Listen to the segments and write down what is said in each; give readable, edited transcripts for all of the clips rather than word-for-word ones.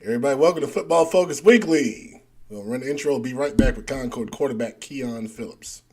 Everybody, welcome to Football Focus Weekly. We'll run the intro. Be right back with Concord quarterback Keon Phillips.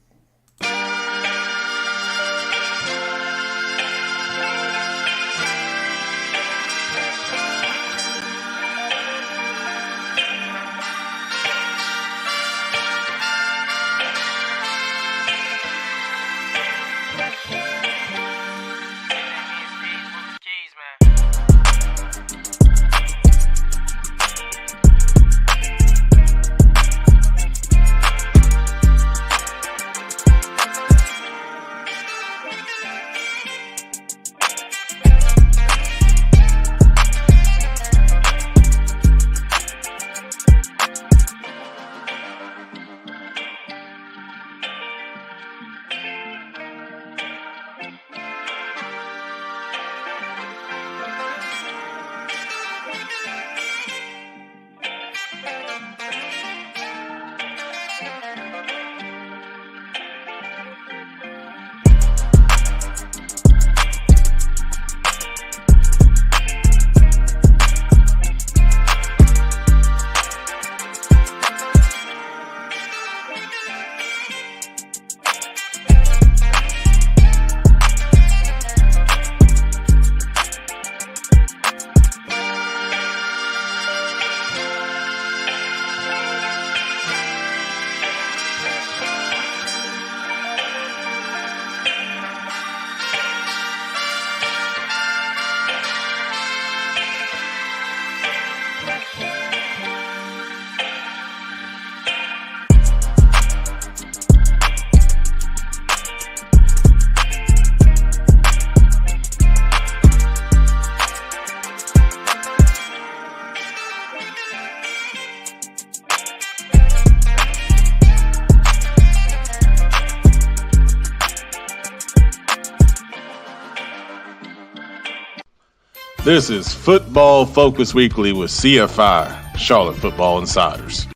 This is Football Focus Weekly with CFI, Charlotte Football Insiders.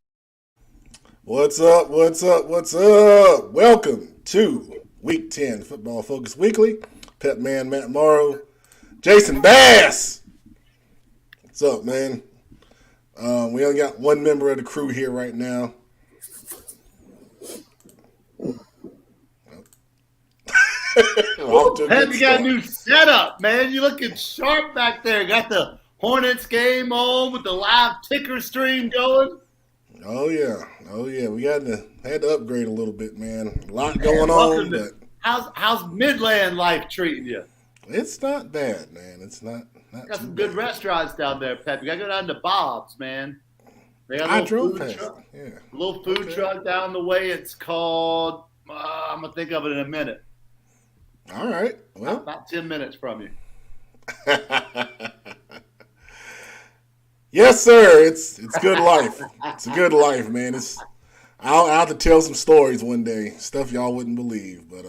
What's up? Welcome to Week 10 Football Focus Weekly. Pepman, Matt Morrow, Jason Bass. What's up, man? We only got one member of the crew here right now. Pep, you got a new setup, man. You looking sharp back there. Got the Hornets game on with the live ticker stream going. Oh yeah. We had to upgrade a little bit, man. A lot going on, but how's Midland life treating you? It's not bad, man. It's not got too some good bad. Restaurants down there, Pep. You got to go down to Bob's, man. They got I drove past it. Yeah. A little food truck down the way. It's called. I'm gonna think of it in a minute. All right. Well, about 10 minutes from you. Yes, sir. It's good life. It's a good life, man. I'll have to tell some stories one day, stuff y'all wouldn't believe. But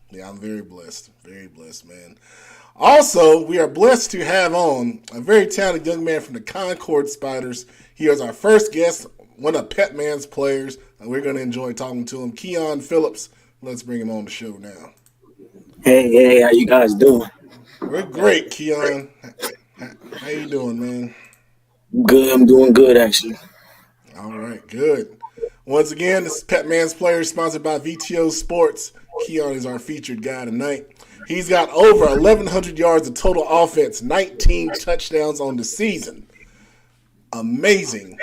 yeah, I'm very blessed, man. Also, we are blessed to have on a very talented young man from the Concord Spiders. He is our first guest, one of Pepman's players. We're going to enjoy talking to him, Keon Phillips. Let's bring him on the show now. Hey, how you guys doing? We're great, Keon. How you doing, man? Good, I'm doing good, actually. All right, good. Once again, this is Pepman's Players, sponsored by VTO Sports. Keon is our featured guy tonight. He's got over 1,100 yards of total offense, 19 touchdowns on the season. Amazing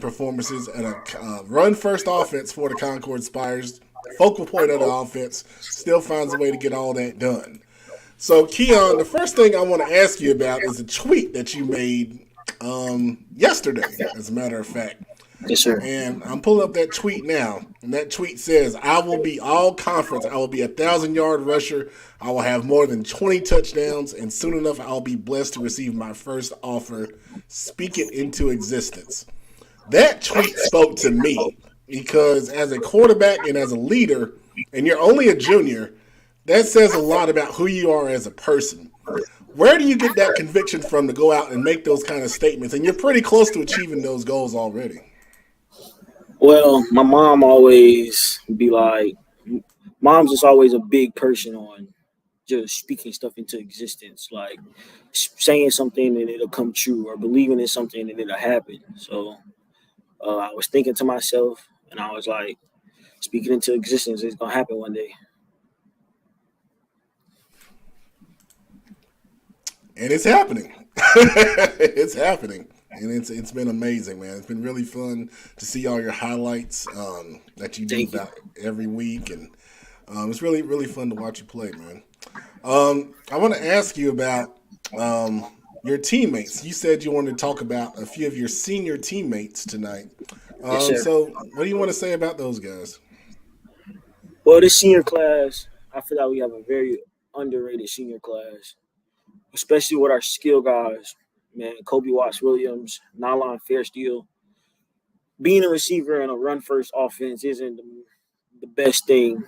performances and a run-first offense for the Concord Spiders. Focal point of the offense, still finds a way to get all that done. So, Keon, the first thing I want to ask you about is a tweet that you made yesterday, as a matter of fact. Yes, sir. And I'm pulling up that tweet now, and that tweet says, I will be all conference. I will be a 1,000-yard rusher. I will have more than 20 touchdowns, and soon enough, I'll be blessed to receive my first offer. Speak it into existence. That tweet spoke to me. Because as a quarterback and as a leader, and you're only a junior, that says a lot about who you are as a person. Where do you get that conviction from to go out and make those kind of statements? And you're pretty close to achieving those goals already. Well, my mom always be like, mom's just always a big person on just speaking stuff into existence, like saying something and it'll come true, or believing in something and it'll happen. So I was thinking to myself, and I was like, speaking into existence, it's gonna happen one day. And it's happening. It's happening. And it's been amazing, man. It's been really fun to see all your highlights that you do Thank you. about every week, and it's really really fun to watch you play, man. I want to ask you about your teammates. You said you wanted to talk about a few of your senior teammates tonight. Yes, sir. So, what do you want to say about those guys? Well, this senior class, I feel like we have a very underrated senior class, especially with our skill guys. Man, Kobe Watts Williams, Nylon Fairsteel. Being a receiver in a run first offense isn't the best thing,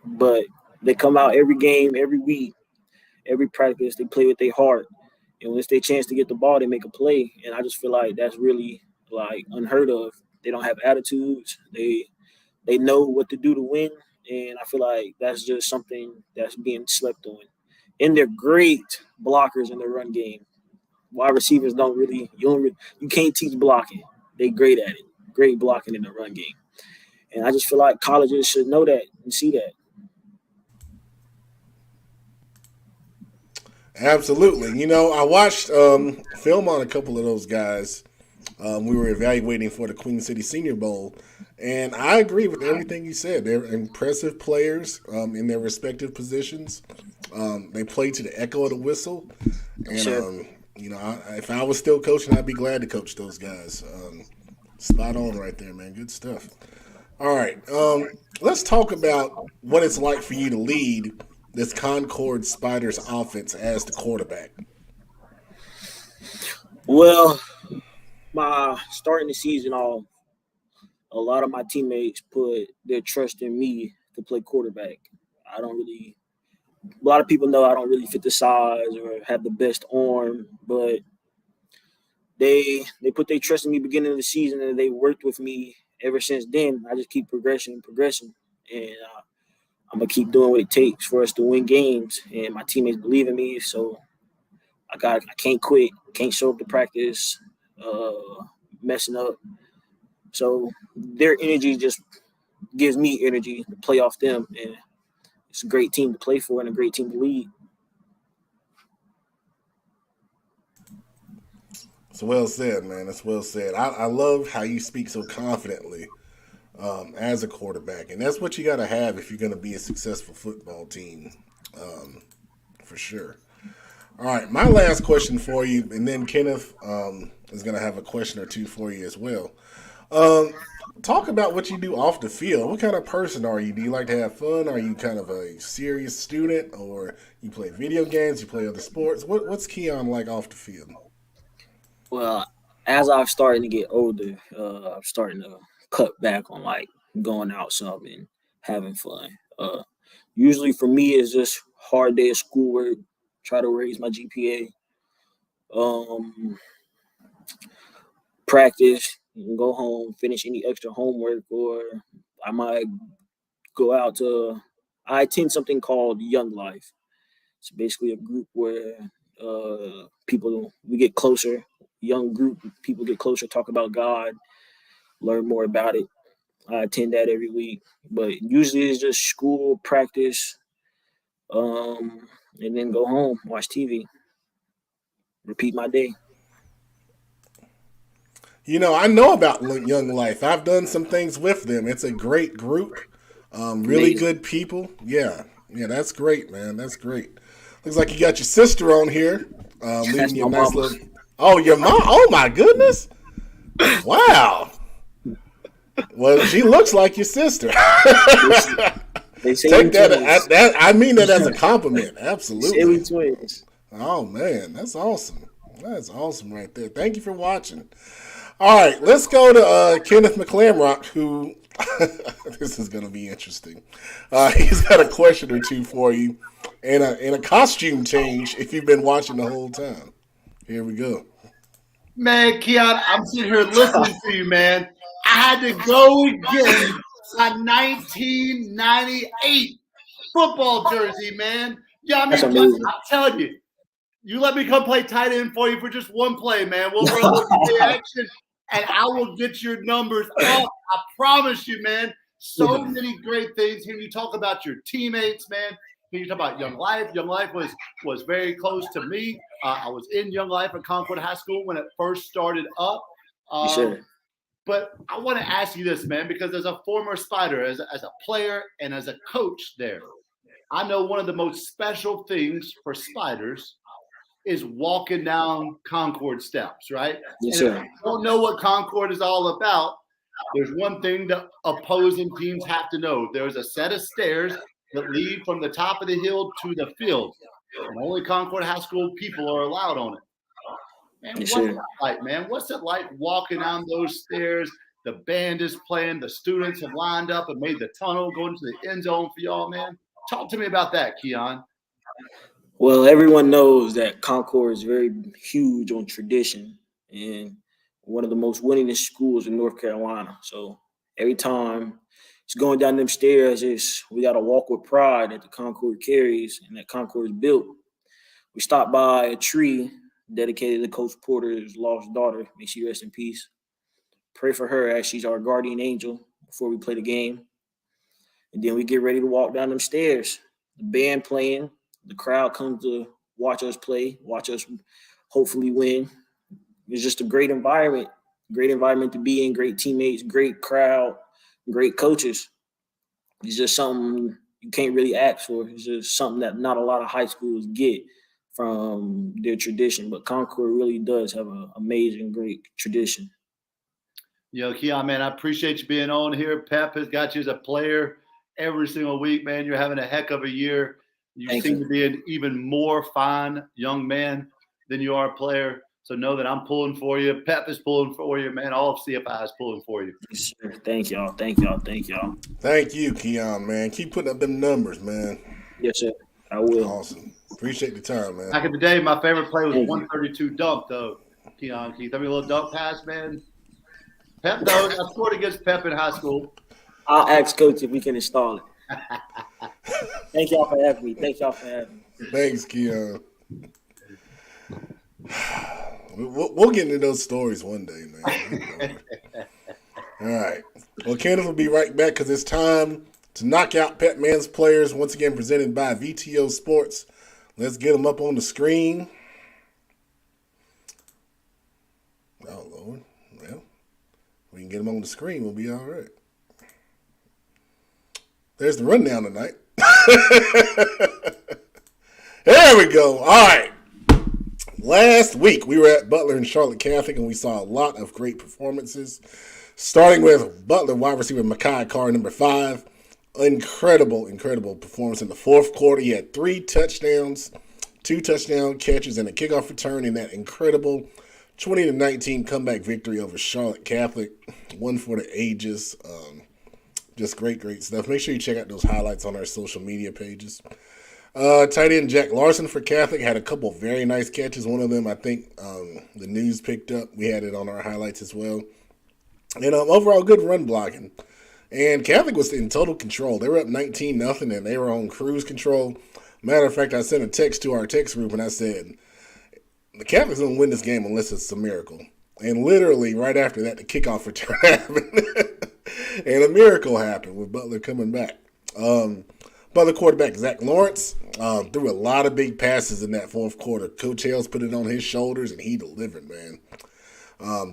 but they come out every game, every week, every practice. They play with their heart, and when it's their chance to get the ball, they make a play. And I just feel like that's really like unheard of. They don't have attitudes. They know what to do to win, and I feel like that's just something that's being slept on. And they're great blockers in the run game. Wide receivers you can't teach blocking. They great at it. Great blocking in the run game. And I just feel like colleges should know that and see that. Absolutely. I watched film on a couple of those guys. We were evaluating for the Queen City Senior Bowl, and I agree with everything you said. They're impressive players in their respective positions. They play to the echo of the whistle, and Sure. if I was still coaching, I'd be glad to coach those guys. Spot on right there, man. Good stuff. All right, let's talk about what it's like for you to lead this Concord Spiders offense as the quarterback. Well, my starting the season off, a lot of my teammates put their trust in me to play quarterback. I don't really A lot of people know I don't really fit the size or have the best arm, but they put their trust in me beginning of the season, and they worked with me ever since then. I just keep progressing, and I'm gonna keep doing what it takes for us to win games. And my teammates believe in me, so I can't quit, can't show up to practice, messing up. So their energy just gives me energy to play off them, and it's a great team to play for and a great team to lead. It's well said, man. It's well said. I love how you speak so confidently as a quarterback, and that's what you got to have if you're going to be a successful football team, for sure. All right, my last question for you, and then Kenneth is going to have a question or two for you as well. Talk about what you do off the field. What kind of person are you? Do you like to have fun? Are you kind of a serious student, or you play video games? You play other sports? What's Keon like off the field? Well, as I'm starting to get older, I'm starting to cut back on like going out some and having fun. Usually for me, it's just hard day of schoolwork, try to raise my GPA, practice, and go home, finish any extra homework, or I might go out to. I attend something called Young Life. It's basically a group where we get closer. Young group people get closer, talk about God, learn more about it. I attend that every week, but usually it's just school practice, and then go home, watch TV, repeat my day. I know about Young Life. I've done some things with them. It's a great group. Really Amazing. good people. Yeah, that's great, man. That's great. Looks like you got your sister on here, That's leaving you my a nice mama. little. Oh, your mom. Oh my goodness. Wow. Well, she looks like your sister. They say Take we that. twins. I mean that as a compliment. They say Absolutely. we twins. Oh man, that's awesome. That's awesome right there. Thank you for watching. All right, let's go to Kenneth McClamrock, who this is going to be interesting. He's got a question or two for you, and a costume change if you've been watching the whole time. Here we go. Man, Keon, I'm sitting here listening to you, man. I had to go get a 1998 football jersey, man. Yeah, I That's mean, amazing. I'm telling you, you let me come play tight end for you for just one play, man. We'll run the action, and I will get your numbers up. I promise you, man. So many great things. Here you talk about your teammates, man. Here you talk about Young Life. Young Life was very close to me. I was in Young Life at Concord High School when it first started up. Sure. But I want to ask you this, man, because as a former Spider, as a player and as a coach there, I know one of the most special things for Spiders is walking down Concord steps, right? Yes, And if sir. you don't know what Concord is all about, there's one thing the opposing teams have to know. There's a set of stairs that lead from the top of the hill to the field. And only Concord High School people are allowed on it. Man, Yes, what's sir. it like, man? What's it like walking down those stairs? The band is playing. The students have lined up and made the tunnel going to the end zone for y'all, man. Talk to me about that, Keon. Well, everyone knows that Concord is very huge on tradition and one of the most winningest schools in North Carolina. So every time it's going down them stairs, we got to walk with pride that the Concord carries and that Concord is built. We stopped by a tree dedicated to Coach Porter's lost daughter. May she rest in peace. Pray for her as she's our guardian angel before we play the game. And then we get ready to walk down them stairs. The band playing, the crowd comes to watch us play, watch us hopefully win. It's just a great environment to be in, great teammates, great crowd, great coaches. It's just something you can't really ask for. It's just something that not a lot of high schools get from their tradition. But Concord really does have an amazing, great tradition. Keon, man, I appreciate you being on here. Pep has got you as a player every single week, man. You're having a heck of a year. You seem to be an even more fine young man than you are a player. So know that I'm pulling for you. Pep is pulling for you, man. All of CFI is pulling for you. Yes, sir. Thank y'all. Thank y'all. Thank y'all. Thank you, Keon, man. Keep putting up them numbers, man. Yes, sir. I will. Awesome. Appreciate the time, man. Back in the day, my favorite play was 132 dunk, though. Keon, can you throw me a little dunk pass, man? Pep knows. I scored against Pep in high school. I'll ask Coach if we can install it. Thank y'all for having me. Thanks, Keon. We'll get into those stories one day, man. All right. Well, Kenneth will be right back because it's time to knock out Pepman's players, once again presented by VTO Sports. Let's get them up on the screen. Oh, Lord. Well, we can get them on the screen. We'll be all right. There's the rundown tonight. There we go. All right. Last week, we were at Butler and Charlotte Catholic, and we saw a lot of great performances. Starting with Butler wide receiver Mekhi Carr, number 5. Incredible performance in the fourth quarter. He had 3 touchdowns, 2 touchdown catches, and a kickoff return in that incredible 20-19 comeback victory over Charlotte Catholic. One for the ages. Just great stuff. Make sure you check out those highlights on our social media pages. Tight end Jack Larson for Catholic had a couple very nice catches. One of them, I think, the news picked up. We had it on our highlights as well. And overall, good run blocking. And Catholic was in total control. They were up 19-0, and they were on cruise control. Matter of fact, I sent a text to our text group, and I said, the Catholic's going to win this game unless it's a miracle. And literally, right after that, the kickoff return happened. And a miracle happened with Butler coming back. Butler quarterback Zach Lawrence threw a lot of big passes in that fourth quarter. Coach Hales put it on his shoulders, and he delivered, man.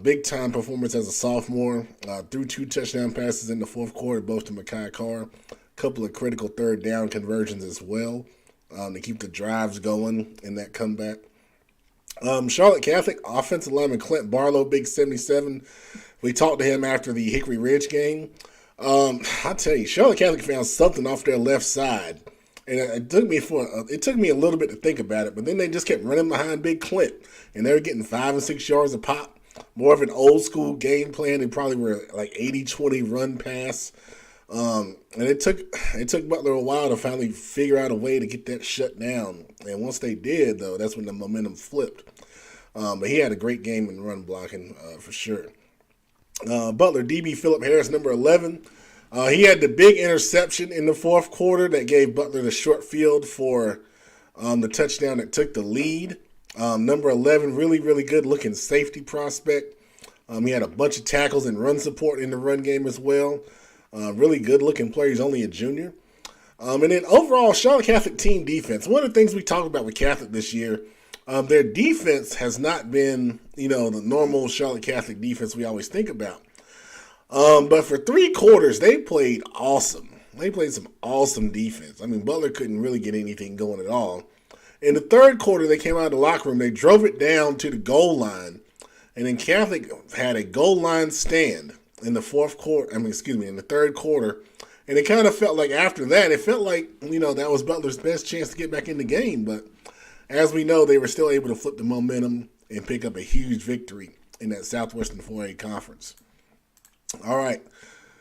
Big-time performance as a sophomore. Threw 2 touchdown passes in the fourth quarter, both to Mekhi Carr. A couple of critical third down conversions as well to keep the drives going in that comeback. Charlotte Catholic offensive lineman Clint Barlow, big 77. We talked to him after the Hickory Ridge game. I tell you, Charlotte Catholic found something off their left side, and it took me a little bit to think about it. But then they just kept running behind Big Clint, and they were getting 5 and 6 yards a pop. More of an old school game plan. They probably were like 80-20 run pass. And it took Butler a while to finally figure out a way to get that shut down. And once they did, though, that's when the momentum flipped. But he had a great game in run blocking for sure. Butler DB Phillip Harris, number 11. He had the big interception in the fourth quarter that gave Butler the short field for the touchdown that took the lead. Number 11, really, really good looking safety prospect. He had a bunch of tackles and run support in the run game as well. Really good looking player. He's only a junior. And then overall, Charlotte Catholic team defense. One of the things we talked about with Catholic this year, their defense has not been, the normal Charlotte Catholic defense we always think about. But for 3 quarters, they played awesome. They played some awesome defense. I mean, Butler couldn't really get anything going at all. In the third quarter, they came out of the locker room. They drove it down to the goal line. And then Catholic had a goal line stand in the in the third quarter. And it kind of felt like after that, it felt like, that was Butler's best chance to get back in the game. But as we know, they were still able to flip the momentum and pick up a huge victory in that Southwestern 4A conference. All right.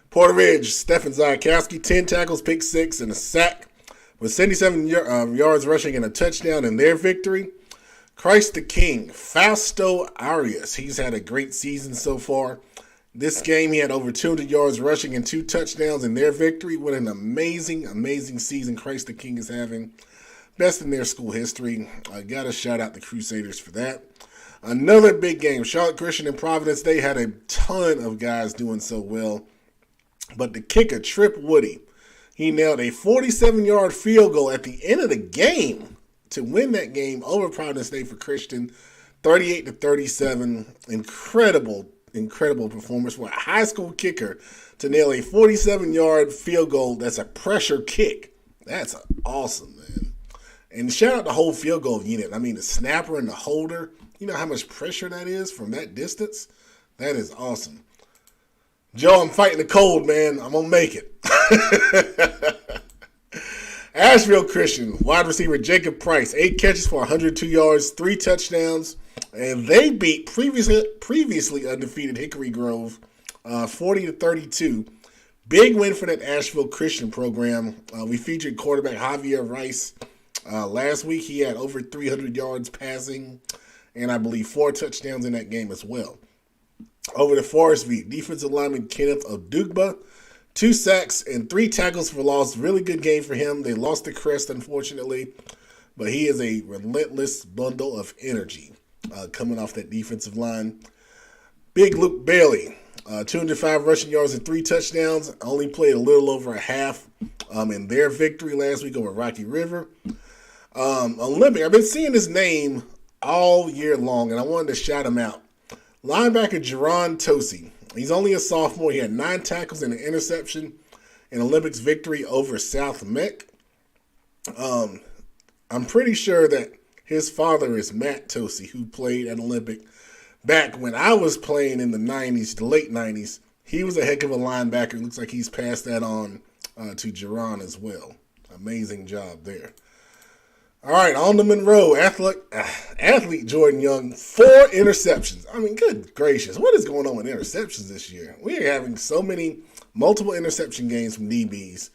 Porter Ridge, Stephen Zajkowski, 10 tackles, pick 6, and a sack with 77 yards rushing and a touchdown in their victory. Christ the King, Fausto Arias. He's had a great season so far. This game, he had over 200 yards rushing and 2 touchdowns in their victory. What an amazing, amazing season Christ the King is having. Best in their school history. I got to shout out the Crusaders for that. Another big game. Charlotte Christian and Providence, they had a ton of guys doing so well. But the kicker, Trip Woody, he nailed a 47-yard field goal at the end of the game to win that game over Providence State for Christian, 38-37. Incredible performance for a high school kicker to nail a 47-yard field goal that's a pressure kick. That's awesome, man. And shout out the whole field goal unit. I mean, the snapper and the holder, you know how much pressure that is from that distance? That is awesome. Joe, I'm fighting the cold, man. I'm going to make it. Asheville Christian, wide receiver Jacob Price, 8 catches for 102 yards, 3 touchdowns, and they beat previously undefeated Hickory Grove 40-32. Big win for that Asheville Christian program. We featured quarterback Javier Rice last week. He had over 300 yards passing, and I believe 4 touchdowns in that game as well. Over to Forest V, defensive lineman Kenneth Odugba, 2 sacks and 3 tackles for loss. Really good game for him. They lost the crest, unfortunately, but he is a relentless bundle of energy coming off that defensive line. Big Luke Bailey, 205 rushing yards and 3 touchdowns. Only played a little over a half in their victory last week over Rocky River. Olympic, I've been seeing his name all year long, and I wanted to shout him out. Linebacker Jerron Tosi. He's only a sophomore. He had 9 tackles and an interception in Olympics victory over South Meck. I'm pretty sure that his father is Matt Tosi, who played at Olympic back when I was playing in the 90s, the late 90s. He was a heck of a linebacker. Looks like he's passed that on to Jerron as well. Amazing job there. All right, on to Monroe. Athlete Jordan Young, 4 interceptions. I mean, good gracious. What is going on with interceptions this year? We are having so many multiple interception games from DBs.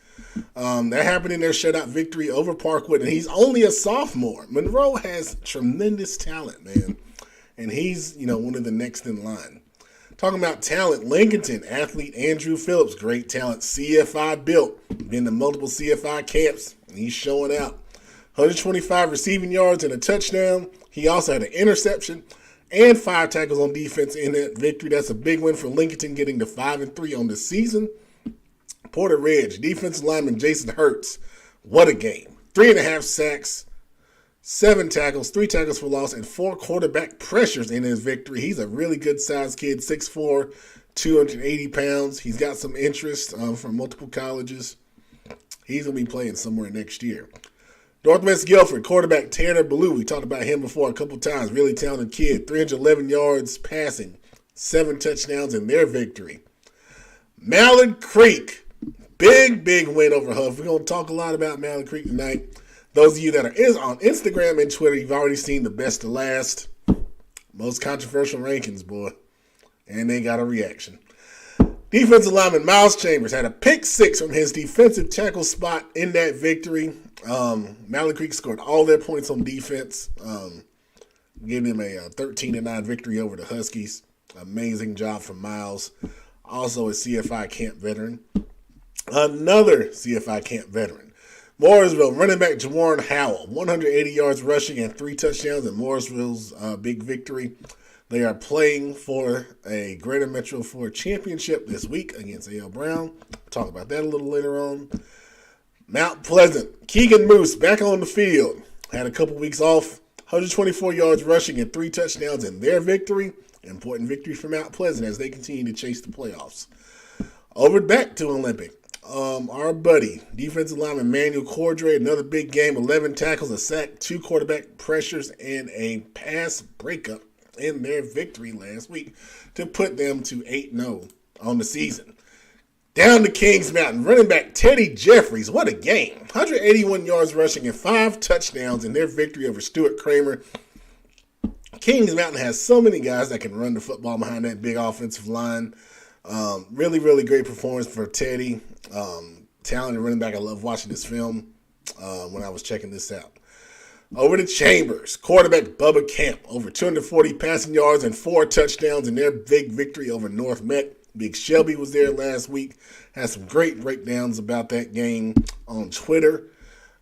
That happened in their shutout victory over Parkwood, and he's only a sophomore. Monroe has tremendous talent, man, and he's, one of the next in line. Talking about talent, Lincolnton athlete Andrew Phillips, great talent, CFI built, been to multiple CFI camps, and he's showing out. 125 receiving yards and a touchdown. He also had an interception and 5 tackles on defense in that victory. That's a big win for Lincolnton, getting to 5-3 on the season. Porter Ridge, defensive lineman Jason Hurts. What a game. 3.5 sacks, 7 tackles, 3 tackles for loss, and 4 quarterback pressures in his victory. He's a really good-sized kid, 6'4", 280 pounds. He's got some interest from multiple colleges. He's going to be playing somewhere next year. Northwest Guilford, quarterback Tanner Ballou. We talked about him before a couple times. Really talented kid. 311 yards passing. 7 touchdowns in their victory. Mallard Creek. Big win over Huff. We're going to talk a lot about Mallard Creek tonight. Those of you that are on Instagram and Twitter, you've already seen the best of last. Most controversial rankings, boy. And they got a reaction. Defensive lineman Miles Chambers had a pick 6 from his defensive tackle spot in that victory. Mallard Creek scored all their points on defense, giving them a 13-9 victory over the Huskies. Amazing job from Miles. Also a CFI camp veteran. Another CFI camp veteran. Mooresville running back Jawan Howell, 180 yards rushing and 3 touchdowns in Mooresville's big victory. They are playing for a Greater Metro 4 championship this week against A.L. Brown. We'll talk about that a little later on. Mount Pleasant, Keegan Moose back on the field. Had a couple weeks off, 124 yards rushing and 3 touchdowns in their victory. Important victory for Mount Pleasant as they continue to chase the playoffs. Over back to Olympic. Our buddy, defensive lineman Manuel Cordray, another big game, 11 tackles, a sack, 2 quarterback pressures, and a pass breakup in their victory last week to put them to 8-0 on the season. Down to Kings Mountain, running back Teddy Jeffries. What a game. 181 yards rushing and 5 touchdowns in their victory over Stuart Kramer. Kings Mountain has so many guys that can run the football behind that big offensive line. Really, really great performance for Teddy. Talented running back. I love watching this film when I was checking this out. Over to Chambers, quarterback Bubba Camp, over 240 passing yards and 4 touchdowns in their big victory over North Met. Big Shelby was there last week. Had some great breakdowns about that game on Twitter.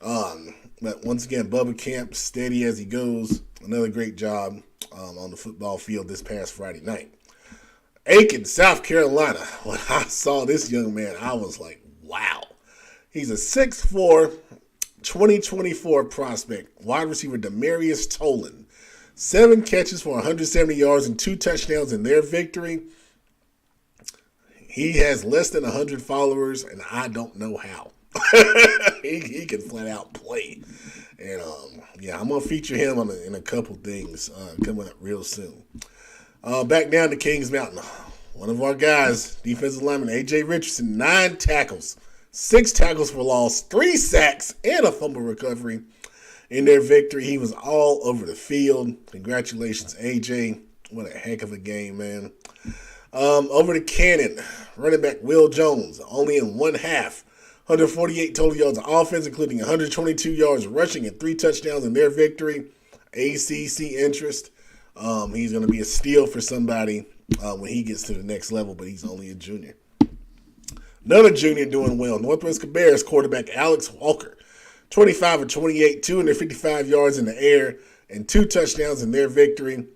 But once again, Bubba Camp, steady as he goes. Another great job on the football field this past Friday night. Aiken, South Carolina. When I saw this young man, I was like, wow. He's a 6'4", 2024 prospect. Wide receiver Demarius Tolan. 7 catches for 170 yards and 2 touchdowns in their victory. He has less than 100 followers, and I don't know how. he can flat out play. And, I'm going to feature him in a couple things coming up real soon. Back down to Kings Mountain. One of our guys, defensive lineman A.J. Richardson, 9 tackles, 6 tackles for loss, 3 sacks, and a fumble recovery. In their victory, he was all over the field. Congratulations, A.J. What a heck of a game, man. Over to Cannon, running back Will Jones, only in one half. 148 total yards of offense, including 122 yards rushing and 3 touchdowns in their victory. ACC interest. He's going to be a steal for somebody when he gets to the next level, but he's only a junior. Another junior doing well. Northwest Cabarrus quarterback Alex Walker, 25 of 28, 255 yards in the air, and 2 touchdowns in their victory.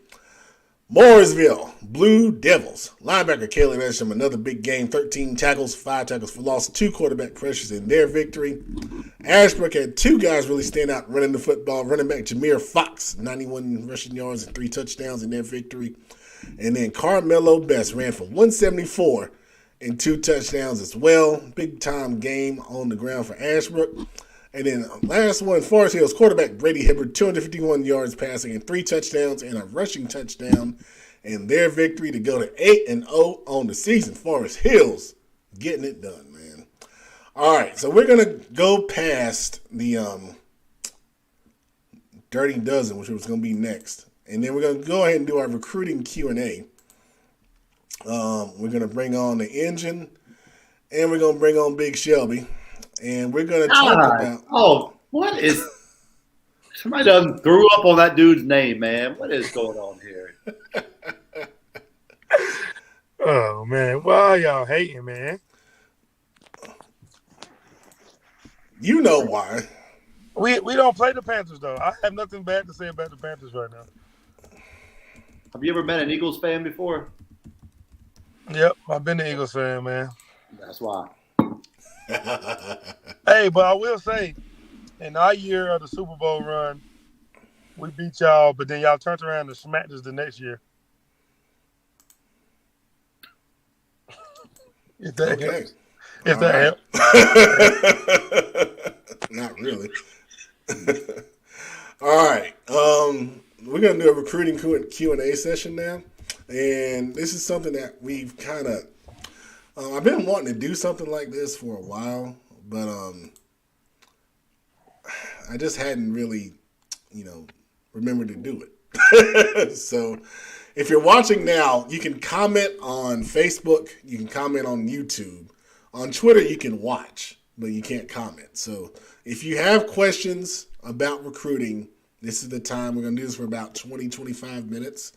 Mooresville, Blue Devils. Linebacker Caleb Esham, another big game, 13 tackles, 5 tackles for loss, 2 quarterback pressures in their victory. Ashbrook had 2 guys really stand out running the football. Running back Jameer Fox, 91 rushing yards and 3 touchdowns in their victory. And then Carmelo Best ran for 174 and 2 touchdowns as well. Big time game on the ground for Ashbrook. And then last one, Forest Hills quarterback Brady Hibbert, 251 yards passing and 3 touchdowns and a rushing touchdown in their victory to go to 8-0 on the season. Forest Hills getting it done, man. All right, so we're going to go past the Dirty Dozen, which was going to be next. And then we're going to go ahead and do our recruiting Q&A. We're going to bring on the engine, and we're going to bring on Big Shelby. And we're going to talk about... Oh, what is... Somebody done threw up on that dude's name, man. What is going on here? Oh, man. Why y'all hating, man? You know why. We don't play the Panthers, though. I have nothing bad to say about the Panthers right now. Have you ever been an Eagles fan before? Yep, I've been an Eagles fan, man. That's why. Hey, but I will say, in our year of the Super Bowl run, we beat y'all, but then y'all turned around and smacked us the next year. If that helps. If that helps. Not really. All right. We're going to do a recruiting Q&A session now. And this is something that we've kind of I've been wanting to do something like this for a while, but I just hadn't really, remembered to do it. So if you're watching now, you can comment on Facebook, you can comment on YouTube. On Twitter, you can watch, but you can't comment. So if you have questions about recruiting, this is the time. We're going to do this for about 20, 25 minutes.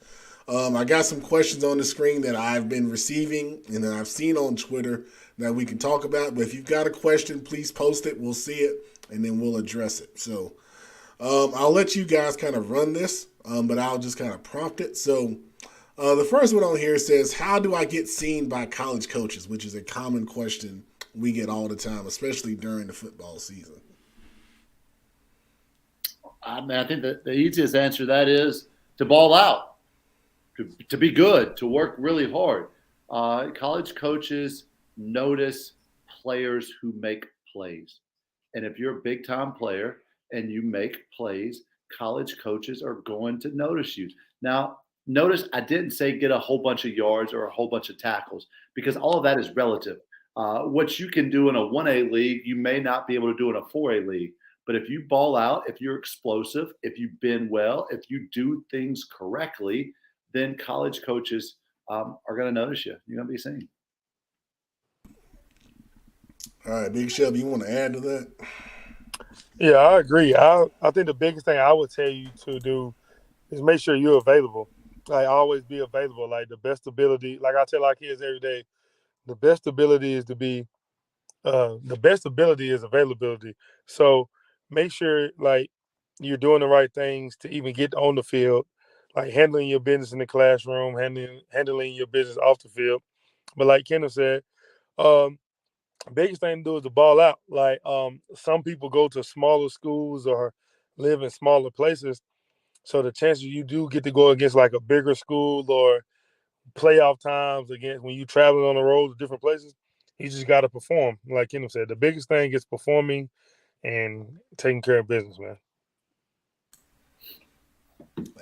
I got some questions on the screen that I've been receiving and that I've seen on Twitter that we can talk about. But if you've got a question, please post it. We'll see it. and then we'll address it. So I'll let you guys kind of run this, but I'll just kind of prompt it. So the first one on here says, how do I get seen by college coaches, which is a common question we get all the time, especially during the football season. I mean, I think that the easiest answer to that is to ball out, to be good, to work really hard. College coaches notice players who make plays. And if you're a big-time player and you make plays, college coaches are going to notice you. Now, notice I didn't say get a whole bunch of yards or a whole bunch of tackles, because all of that is relative. What you can do in a 1A league, you may not be able to do in a 4A league. But if you ball out, if you're explosive, if you bend well, if you do things correctly, then college coaches are going to notice you. You're going to be seen. All right, Big Shelby, you want to add to that? Yeah, I agree. I think the biggest thing I would tell you to do is make sure you're available. Like, always be available. Like, the best ability, like I tell our kids every day, the best ability is availability. So make sure, like, you're doing the right things to even get on the field, like handling your business in the classroom, handling your business off the field. But like Kendall said, biggest thing to do is to ball out. Like, some people go to smaller schools or live in smaller places, so the chances you do get to go against like a bigger school or playoff times against when you traveling on the road to different places, you just got to perform. Like Kendall said, the biggest thing is performing and taking care of business, man.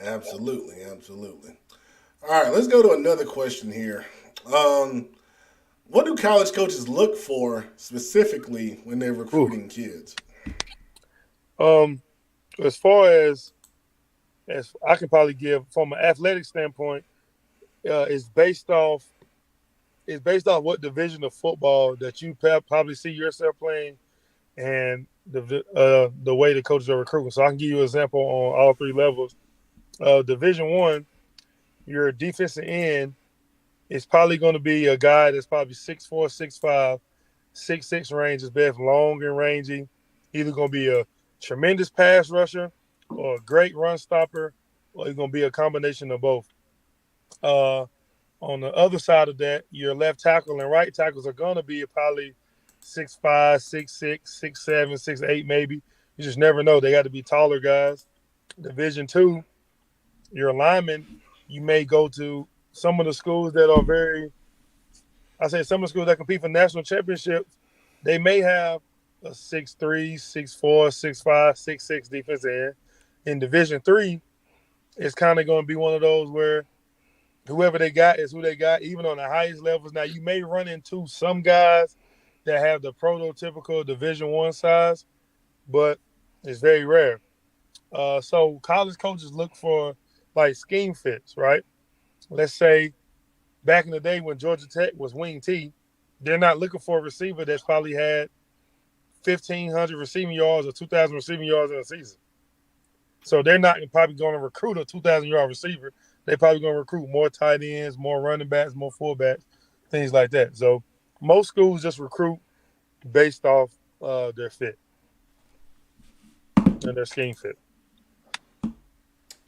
Absolutely, absolutely. All right, let's go to another question here. What do college coaches look for specifically when they're recruiting kids? As far as I can probably give from an athletic standpoint, it's based off what division of football that you probably see yourself playing, and the way the coaches are recruiting. So I can give you an example on all three levels. Division I, your defensive end is probably going to be a guy that's probably 6'4", 6'5", 6'6" range is best, long and rangy. Either going to be a tremendous pass rusher or a great run stopper, or he's going to be a combination of both. On the other side of that, your left tackle and right tackles are going to be probably 6'5", 6'6", 6'7", 6'8", maybe. You just never know. They got to be taller guys. Division II, your linemen, you may go to some of the schools that are some of the schools that compete for national championships, they may have a 6'3", 6'4", 6'5", 6'6" defensive end. In Division III, it's kind of going to be one of those where whoever they got is who they got, even on the highest levels. Now, you may run into some guys that have the prototypical Division I size, but it's very rare. So college coaches look for, like, scheme fits, right? Let's say back in the day when Georgia Tech was wing T, they're not looking for a receiver that's probably had 1,500 receiving yards or 2,000 receiving yards in a season. So they're not probably going to recruit a 2,000-yard receiver. They're probably going to recruit more tight ends, more running backs, more fullbacks, things like that. So most schools just recruit based off their fit and their scheme fit.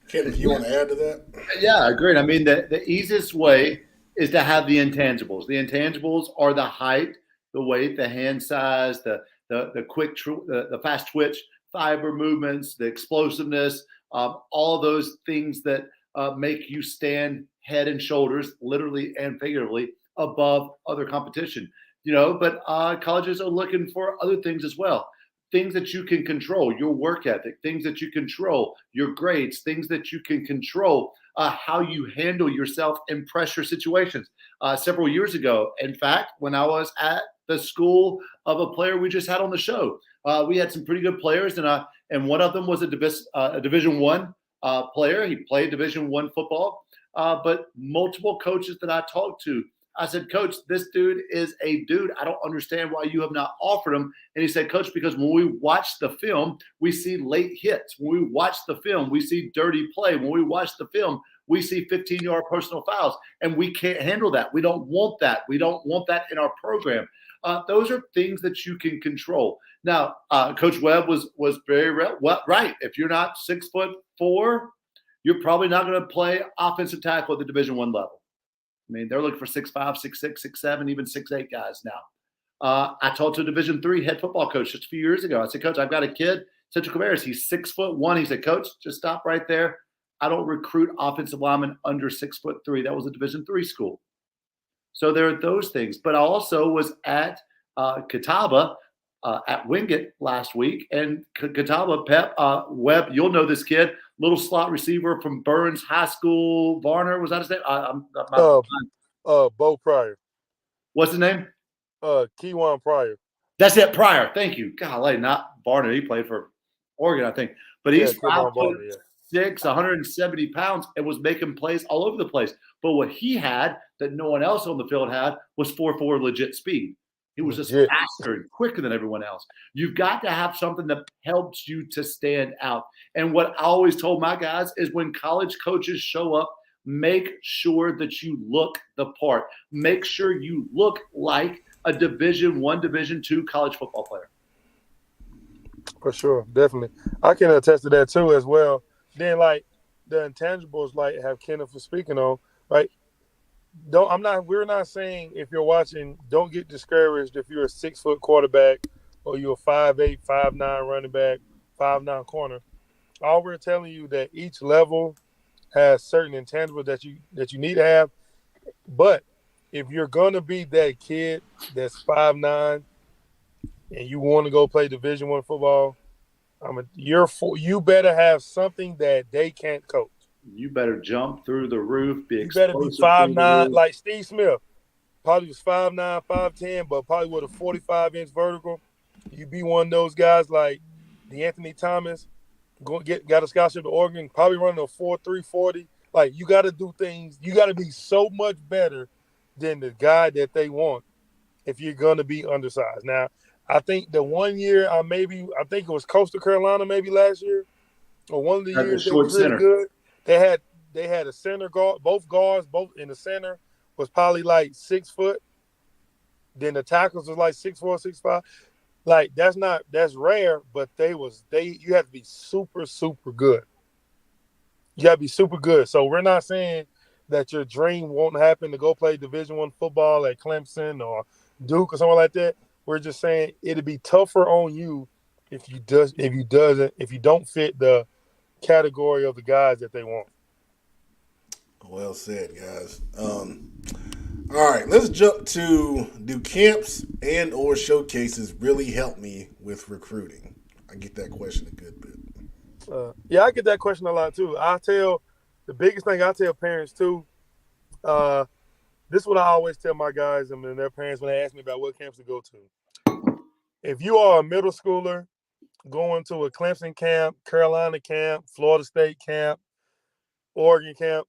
Ken, if you want to add to that? Yeah, agreed. I mean, the easiest way is to have the intangibles. The intangibles are the height, the weight, the hand size, the quick, the fast twitch, fiber movements, the explosiveness, all those things that make you stand head and shoulders, literally and figuratively, above other competition. But colleges are looking for other things as well. Things that you can control, your work ethic, things that you control, your grades, things that you can control, how you handle yourself in pressure situations. Several years ago, in fact, when I was at the school of a player we just had on the show, we had some pretty good players, and one of them was a Division I player. He played Division I football, but multiple coaches that I talked to, I said, Coach, this dude is a dude. I don't understand why you have not offered him. And he said, Coach, because when we watch the film, we see late hits. When we watch the film, we see dirty play. When we watch the film, we see 15-yard personal fouls, and we can't handle that. We don't want that. We don't want that in our program. Those are things that you can control. Now, Coach Webb was very right. If you're not 6'4", you're probably not going to play offensive tackle at the Division I level. I mean, they're looking for 6'5", 6'6", 6'7", even 6'8" guys now. I talked to a Division III head football coach just a few years ago. I said, Coach, I've got a kid, Central Cabarrus. He's 6'1". He said, Coach, just stop right there. I don't recruit offensive linemen under 6'3". That was a Division III school. So there are those things. But I also was at Catawba at Wingate last week, and Catawba, Webb, you'll know this kid, little slot receiver from Burns High School. Varner, was that his name? Bo Pryor. What's his name? Keywan Pryor. That's it, Pryor. Thank you. Golly, not Varner. He played for Oregon, I think. But he's 5'6", 170 pounds, and was making plays all over the place. But what he had that no one else on the field had was 4.4 legit speed. He was just faster and quicker than everyone else. You've got to have something that helps you to stand out. And what I always told my guys is when college coaches show up, make sure that you look the part. Make sure you look like a Division I, Division II college football player. For sure, definitely. I can attest to that too as well. Then, like, the intangibles, like, have Kenneth for speaking on, right? We're not saying, if you're watching, don't get discouraged if you're a 6-foot quarterback or you're a 5'8", 5'9" running back, 5'9" corner. All we're telling you that each level has certain intangibles that you need to have. But if you're gonna be that kid that's 5'9" and you want to go play Division I football, you better have something that they can't coach. You better jump through the roof. You better be 5'9", like Steve Smith. Probably was 5'9", 5'10", but probably with a 45-inch vertical. You be one of those guys like Anthony Thomas, got a scholarship to Oregon, probably running a 4.3 40. Like, you got to do things. You got to be so much better than the guy that they want if you're going to be undersized. Now, I think the 1 year I think it was Coastal Carolina maybe last year, or one of the years they was really good. They had a center guard, both in the center was probably like 6 foot. Then the tackles was like 6'4", 6'5". Like, that's rare, but you have to be super, super good. You got to be super good. So we're not saying that your dream won't happen to go play Division I football at Clemson or Duke or something like that. We're just saying it'll be tougher on you if you don't fit the category of the guys that they want. Well said, guys. All right, let's jump to, do camps and or showcases really help me with recruiting? I get that question a good bit. Yeah, I get that question a lot too. The biggest thing I tell parents too, this is what I always tell my guys and their parents when they ask me about what camps to go to. If you are a middle schooler going to a Clemson camp, Carolina camp, Florida State camp, Oregon camp,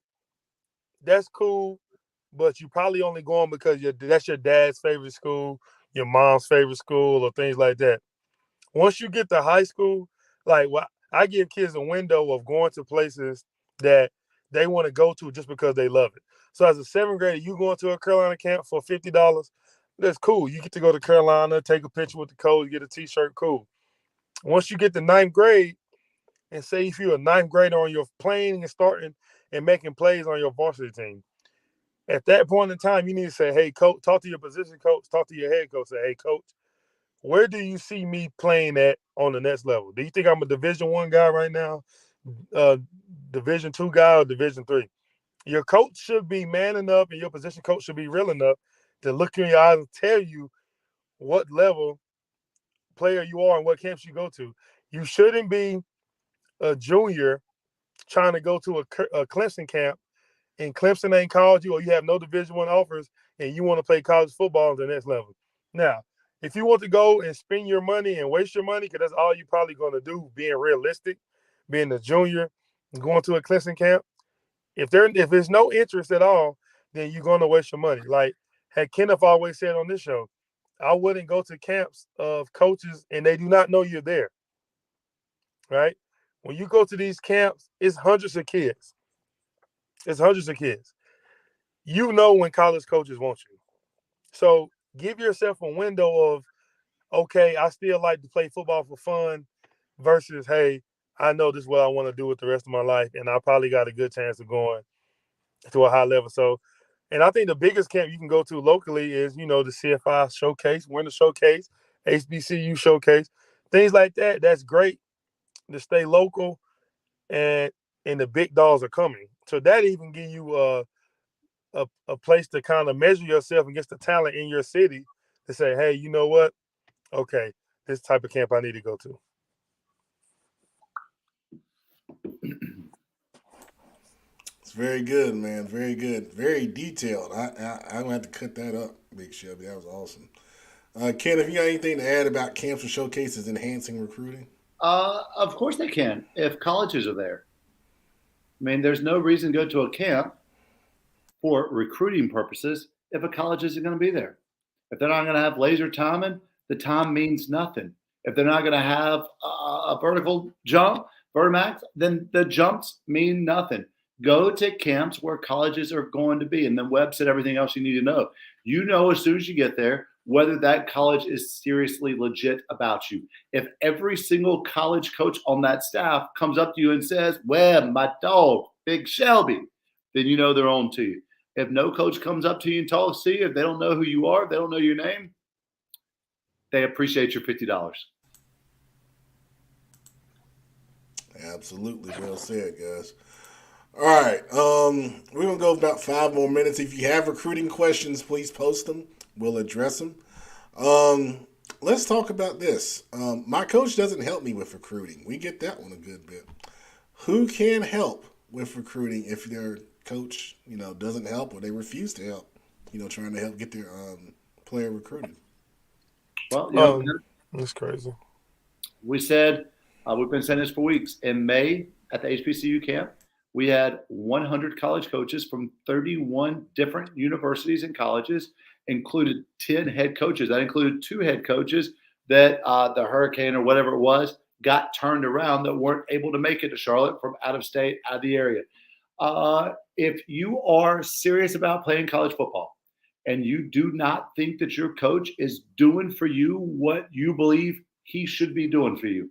that's cool, but you probably only going because that's your dad's favorite school, your mom's favorite school, or things like that. Once you get to high school, I give kids a window of going to places that they want to go to just because they love it. So as a 7th grader, you going to a Carolina camp for $50, that's cool. You get to go to Carolina, take a picture with the coach, get a T-shirt, cool. Once you get to 9th grade, and say if you're a 9th grader on your playing and starting and making plays on your varsity team, at that point in time, you need to say, hey, coach, talk to your position coach, talk to your head coach, say, hey, coach, where do you see me playing at on the next level? Do you think I'm a Division I guy right now, Division II guy, or Division III? Your coach should be man enough, and your position coach should be real enough to look in your eyes and tell you what level player you are and what camps you go to. You shouldn't be a junior trying to go to a Clemson camp, and Clemson ain't called you, or you have no Division I offers, and you want to play college football at the next level. Now, if you want to go and spend your money and waste your money, because that's all you're probably going to do, being realistic, being a junior, going to a Clemson camp, if there's no interest at all, then you're going to waste your money. Like had Kenneth always said on this show, I wouldn't go to camps of coaches and they do not know you're there, right? When you go to these camps, it's hundreds of kids. It's hundreds of kids. You know when college coaches want you. So give yourself a window of, okay, I still like to play football for fun versus, hey, I know this is what I want to do with the rest of my life, and I probably got a good chance of going to a high level. So, and I think the biggest camp you can go to locally is, the CFI showcase, Winter Showcase, HBCU showcase, things like that. That's great to stay local, and the big dogs are coming. So that even give you a place to kind of measure yourself against the talent in your city to say, hey, you know what? Okay, this type of camp I need to go to. It's very good, man. Very good. Very detailed. I'm gonna have to cut that up, Big Shelby. That was awesome. Ken, if you got anything to add about camps or showcases enhancing recruiting? Of course they can, if colleges are there. I mean, there's no reason to go to a camp for recruiting purposes if a college isn't going to be there. If they're not going to have laser timing, the time means nothing. If they're not going to have a vertical jump, Vertimax, then the jumps mean nothing. Go to camps where colleges are going to be, and then Webb said everything else you need to know. You know as soon as you get there whether that college is seriously legit about you. If every single college coach on that staff comes up to you and says, Webb, my dog, Big Shelby, then you know they're on to you. If no coach comes up to you and talks to you, if they don't know who you are, if they don't know your name, they appreciate your $50. Absolutely. Well said, guys. All right. We're going to go about 5 more minutes. If you have recruiting questions, please post them. We'll address them. Let's talk about this. My coach doesn't help me with recruiting. We get that one a good bit. Who can help with recruiting if their coach, doesn't help or they refuse to help, trying to help get their player recruited? Well, that's crazy. We said, we've been saying this for weeks. In May at the HBCU camp, we had 100 college coaches from 31 different universities and colleges, included 10 head coaches. That included 2 head coaches that the hurricane or whatever it was got turned around that weren't able to make it to Charlotte from out of state, out of the area. If you are serious about playing college football and you do not think that your coach is doing for you what you believe he should be doing for you,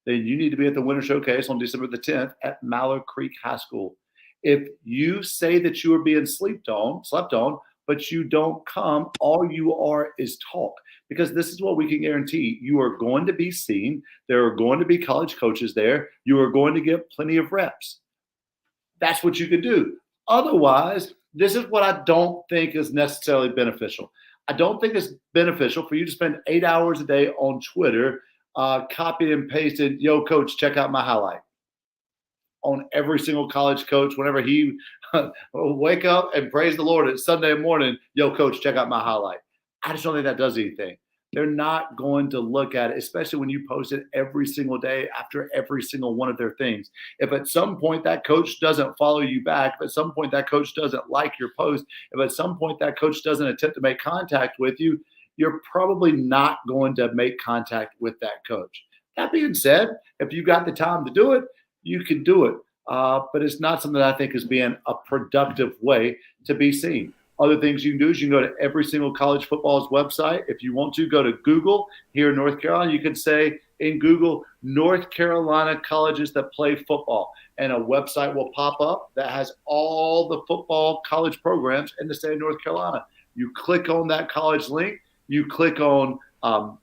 then you need to be at the Winter Showcase on December the 10th at Mallard Creek High School. If you say that you are being slept on, but you don't come, all you are is talk. Because this is what we can guarantee. You are going to be seen. There are going to be college coaches there. You are going to get plenty of reps. That's what you can do. Otherwise, this is what I don't think is necessarily beneficial. I don't think it's beneficial for you to spend 8 hours a day on Twitter copied and pasted, yo, coach, check out my highlight. On every single college coach, whenever he wake up and praise the Lord at Sunday morning, yo, coach, check out my highlight. I just don't think that does anything. They're not going to look at it, especially when you post it every single day after every single one of their things. If at some point that coach doesn't follow you back, if at some point that coach doesn't like your post, if at some point that coach doesn't attempt to make contact with you, you're probably not going to make contact with that coach. That being said, if you got the time to do it, you can do it. But it's not something that I think is being a productive way to be seen. Other things you can do is you can go to every single college football's website. If you want to, go to Google here in North Carolina. You can say in Google, North Carolina colleges that play football. And a website will pop up that has all the football college programs in the state of North Carolina. You click on that college link. You click on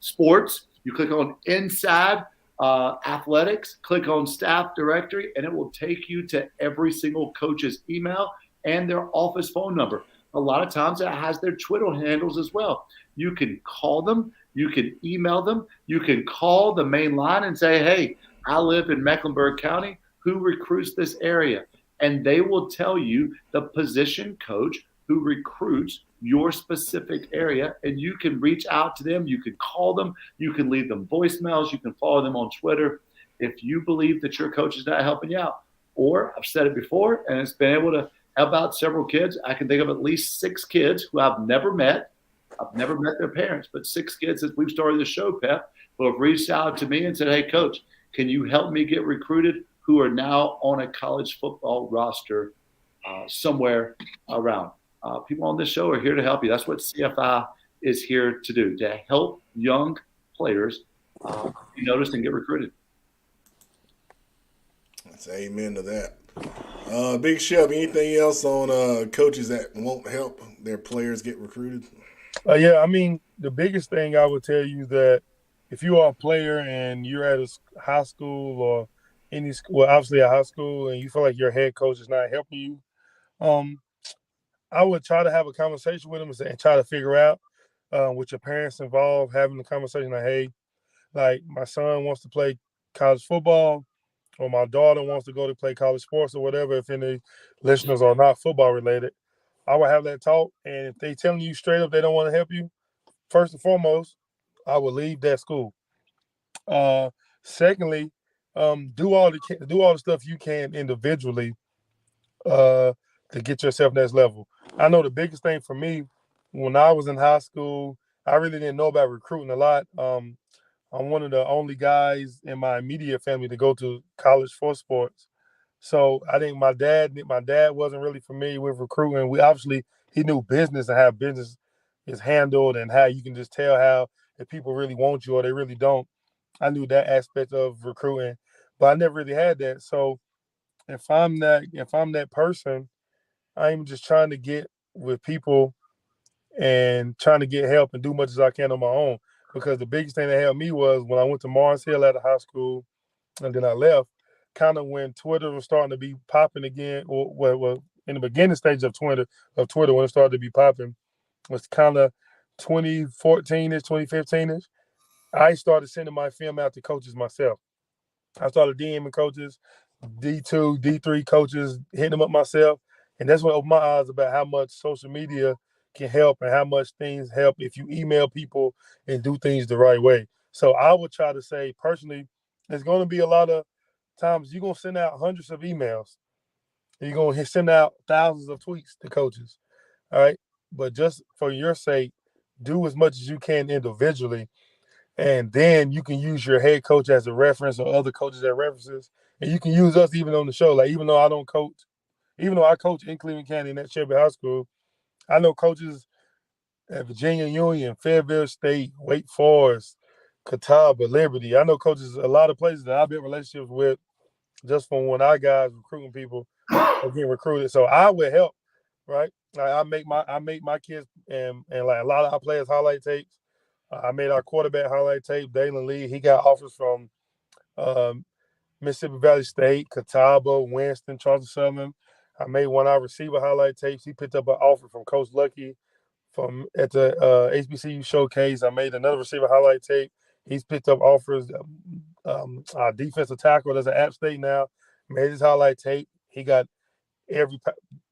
sports. You click on inside athletics. Click on staff directory, and it will take you to every single coach's email and their office phone number. A lot of times it has their Twitter handles as well. You can call them. You can email them. You can call the main line and say, hey, I live in Mecklenburg County. Who recruits this area? And they will tell you the position coach who recruits your specific area, and you can reach out to them. You can call them. You can leave them voicemails. You can follow them on Twitter. If you believe that your coach is not helping you out, or I've said it before, and it's been able to help out several kids. I can think of at least 6 kids who I've never met. I've never met their parents, but 6 kids since we've started the show, Pep, who have reached out to me and said, hey, coach, can you help me get recruited, who are now on a college football roster somewhere around. People on this show are here to help you. That's what CFI is here to do, to help young players be noticed and get recruited. That's amen to that. Big Shep, anything else on coaches that won't help their players get recruited? Yeah, I mean, the biggest thing I would tell you that if you are a player and you're at a high school or any school, well, obviously a high school, and you feel like your head coach is not helping you, um, I would try to have a conversation with them and try to figure out with your parents involved, having the conversation like, hey, like my son wants to play college football or my daughter wants to go to play college sports or whatever, if any listeners are not football related, I would have that talk. And if they telling you straight up they don't want to help you, first and foremost, I would leave that school. Secondly, do all the stuff you can individually to get yourself next level. I know the biggest thing for me when I was in high school, I really didn't know about recruiting a lot. I'm one of the only guys in my immediate family to go to college for sports. So I think my dad wasn't really familiar with recruiting. He knew business and how business is handled and how you can just tell how if people really want you or they really don't. I knew that aspect of recruiting, but I never really had that. So if I'm that person, I'm just trying to get with people and trying to get help and do much as I can on my own. Because the biggest thing that helped me was when I went to Mars Hill out of high school and then I left, kind of when Twitter was starting to be popping again, or well, in the beginning stage of Twitter when it started to be popping, was kind of 2014ish, 2015ish. I started sending my film out to coaches myself. I started DMing coaches, D2, D3 coaches, hitting them up myself. And that's what opened my eyes about how much social media can help and how much things help if you email people and do things the right way. So I would try to say personally, there's going to be a lot of times you're going to send out hundreds of emails. And you're going to send out thousands of tweets to coaches. All right. But just for your sake, do as much as you can individually. And then you can use your head coach as a reference or other coaches as references. And you can use us even on the show. Like, even though I coach in Cleveland County and at Shelby High School, I know coaches at Virginia Union, Fayetteville State, Wake Forest, Catawba, Liberty. I know coaches a lot of places that I've built relationships with just from when I guys recruiting people or getting recruited. So I would help, right? Like I make my kids and like a lot of our players highlight tapes. I made our quarterback highlight tape, Dalen Lee. He got offers from um, Mississippi Valley State, Catawba, Winston, Charleston Southern. I made one of our receiver highlight tapes. He picked up an offer from Coach Lucky from at the HBCU showcase. I made another receiver highlight tape. He's picked up offers. Our defensive tackle that's at App State now made his highlight tape. He got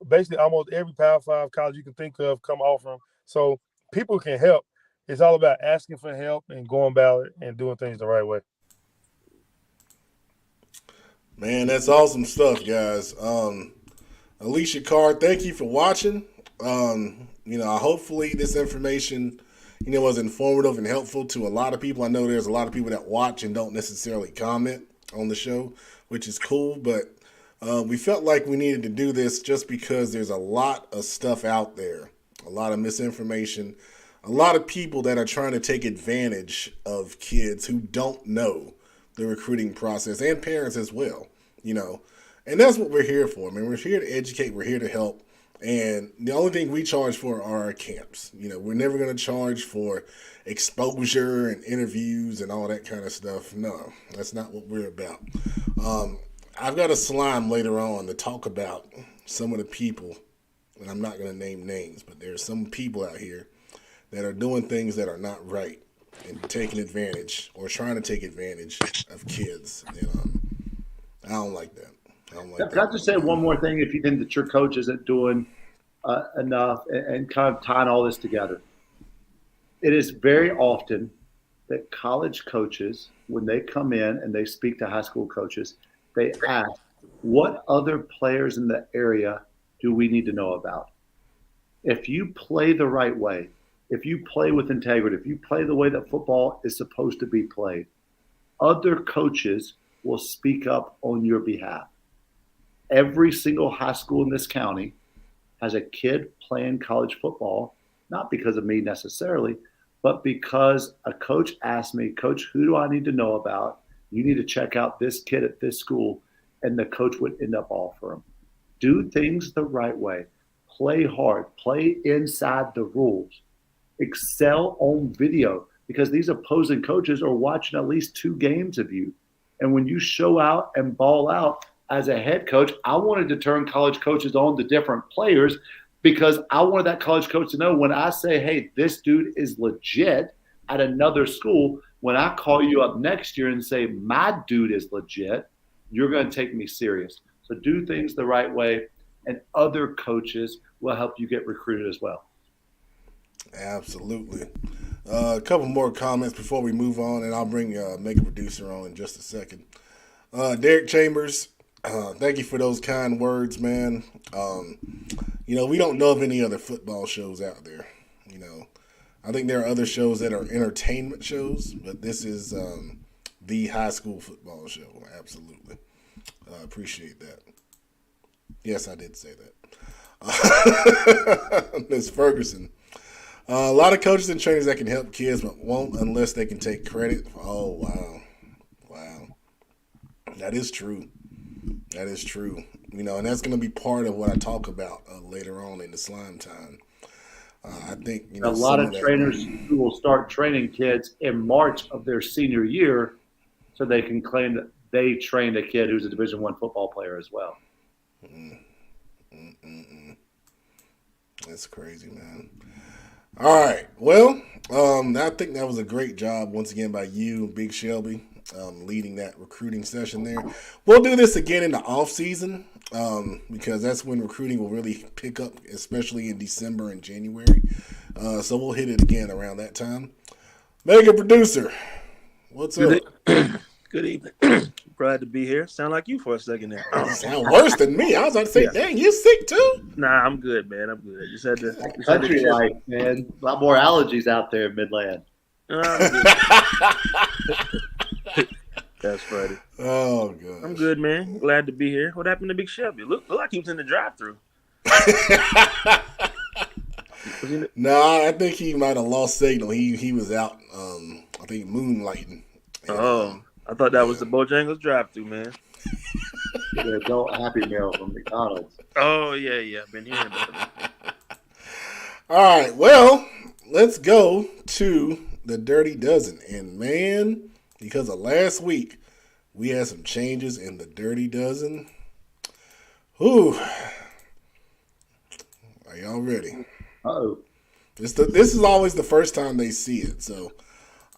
basically almost every Power 5 college you can think of come offer him. So people can help. It's all about asking for help and going about it and doing things the right way. Man, that's awesome stuff, guys. Alicia Carr, thank you for watching. Hopefully this information, was informative and helpful to a lot of people. I know there's a lot of people that watch and don't necessarily comment on the show, which is cool, but we felt like we needed to do this just because there's a lot of stuff out there, a lot of misinformation, a lot of people that are trying to take advantage of kids who don't know the recruiting process, and parents as well, And that's what we're here for, man. We're here to educate. We're here to help. And the only thing we charge for are our camps. We're never going to charge for exposure and interviews and all that kind of stuff. No, that's not what we're about. I've got a slime later on to talk about some of the people, and I'm not going to name names, but there's some people out here that are doing things that are not right and taking advantage or trying to take advantage of kids. And I don't like that. Can I just say one more thing? If you think that your coach isn't doing enough and kind of tying all this together, it is very often that college coaches, when they come in and they speak to high school coaches, they ask, what other players in the area do we need to know about? If you play the right way, if you play with integrity, if you play the way that football is supposed to be played, other coaches will speak up on your behalf. every single high school in this county has a kid playing college football, not because of me necessarily, but because a coach asked me, Coach, who do I need to know about? You need to check out this kid at this school. And the coach would end up offering him. Do things the right way. Play hard. Play inside the rules. Excel on video, because these opposing coaches are watching at least 2 games of you. And when you show out and ball out as a head coach, I wanted to turn college coaches on to different players because I wanted that college coach to know when I say, hey, this dude is legit at another school, when I call you up next year and say, my dude is legit, you're going to take me serious. So do things the right way, and other coaches will help you get recruited as well. Absolutely. A couple more comments before we move on, and I'll bring Mega Producer on in just a second. Derek Chambers, thank you for those kind words, man. We don't know of any other football shows out there. I think there are other shows that are entertainment shows, but this is the high school football show. Absolutely. Appreciate that. Yes, I did say that. Ms. Ferguson. A lot of coaches and trainers that can help kids, but won't unless they can take credit. Oh, wow. Wow. That is true. That is true. And that's going to be part of what I talk about later on in the slime time. I think a lot of trainers who will start training kids in March of their senior year, so they can claim that they trained a kid who's a Division I football player as well. That's crazy, man. All right. Well, I think that was a great job once again by you, Big Shelby, leading that recruiting session there. We'll do this again in the off season because that's when recruiting will really pick up, especially in December and January. So we'll hit it again around that time. Mega Producer, what's up? Good evening. Glad to be here. Sound like you for a second there. You sound worse than me. I was about to say, dang, you sick too? Nah, I'm good, man. I'm good. Just had to. Country life, man. A lot more allergies out there in Midland. That's funny. Oh, God. I'm good, man. Glad to be here. What happened to Big Shelby? Look like he was in the drive-thru. No, I think he might have lost signal. He was out, I think, moonlighting. And, I thought that was the Bojangles drive-thru, man. The adult Happy Meal from McDonald's. Oh, yeah. Been hearing about it. All right, well, let's go to the Dirty Dozen. And, man, because of last week, we had some changes in the Dirty Dozen. Whew. Are y'all ready? Uh-oh. This is always the first time they see it, so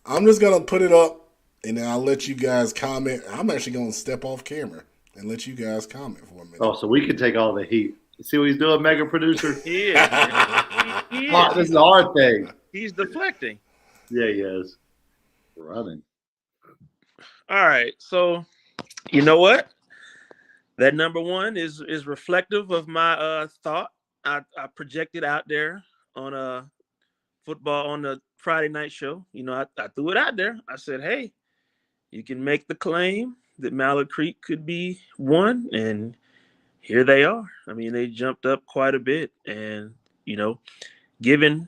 I'm just going to put it up, and then I'll let you guys comment. I'm actually going to step off camera and let you guys comment for a minute. Oh, so we can take all the heat. See what he's doing, Mega Producer? He is. He is. Oh, this is our thing. He's deflecting. Yeah, he is. Running. All right, so you know what? That number one is reflective of my thought. I projected out there on football on the Friday night show. I threw it out there. I said, hey, you can make the claim that Mallard Creek could be one, and here they are. I mean, they jumped up quite a bit, and given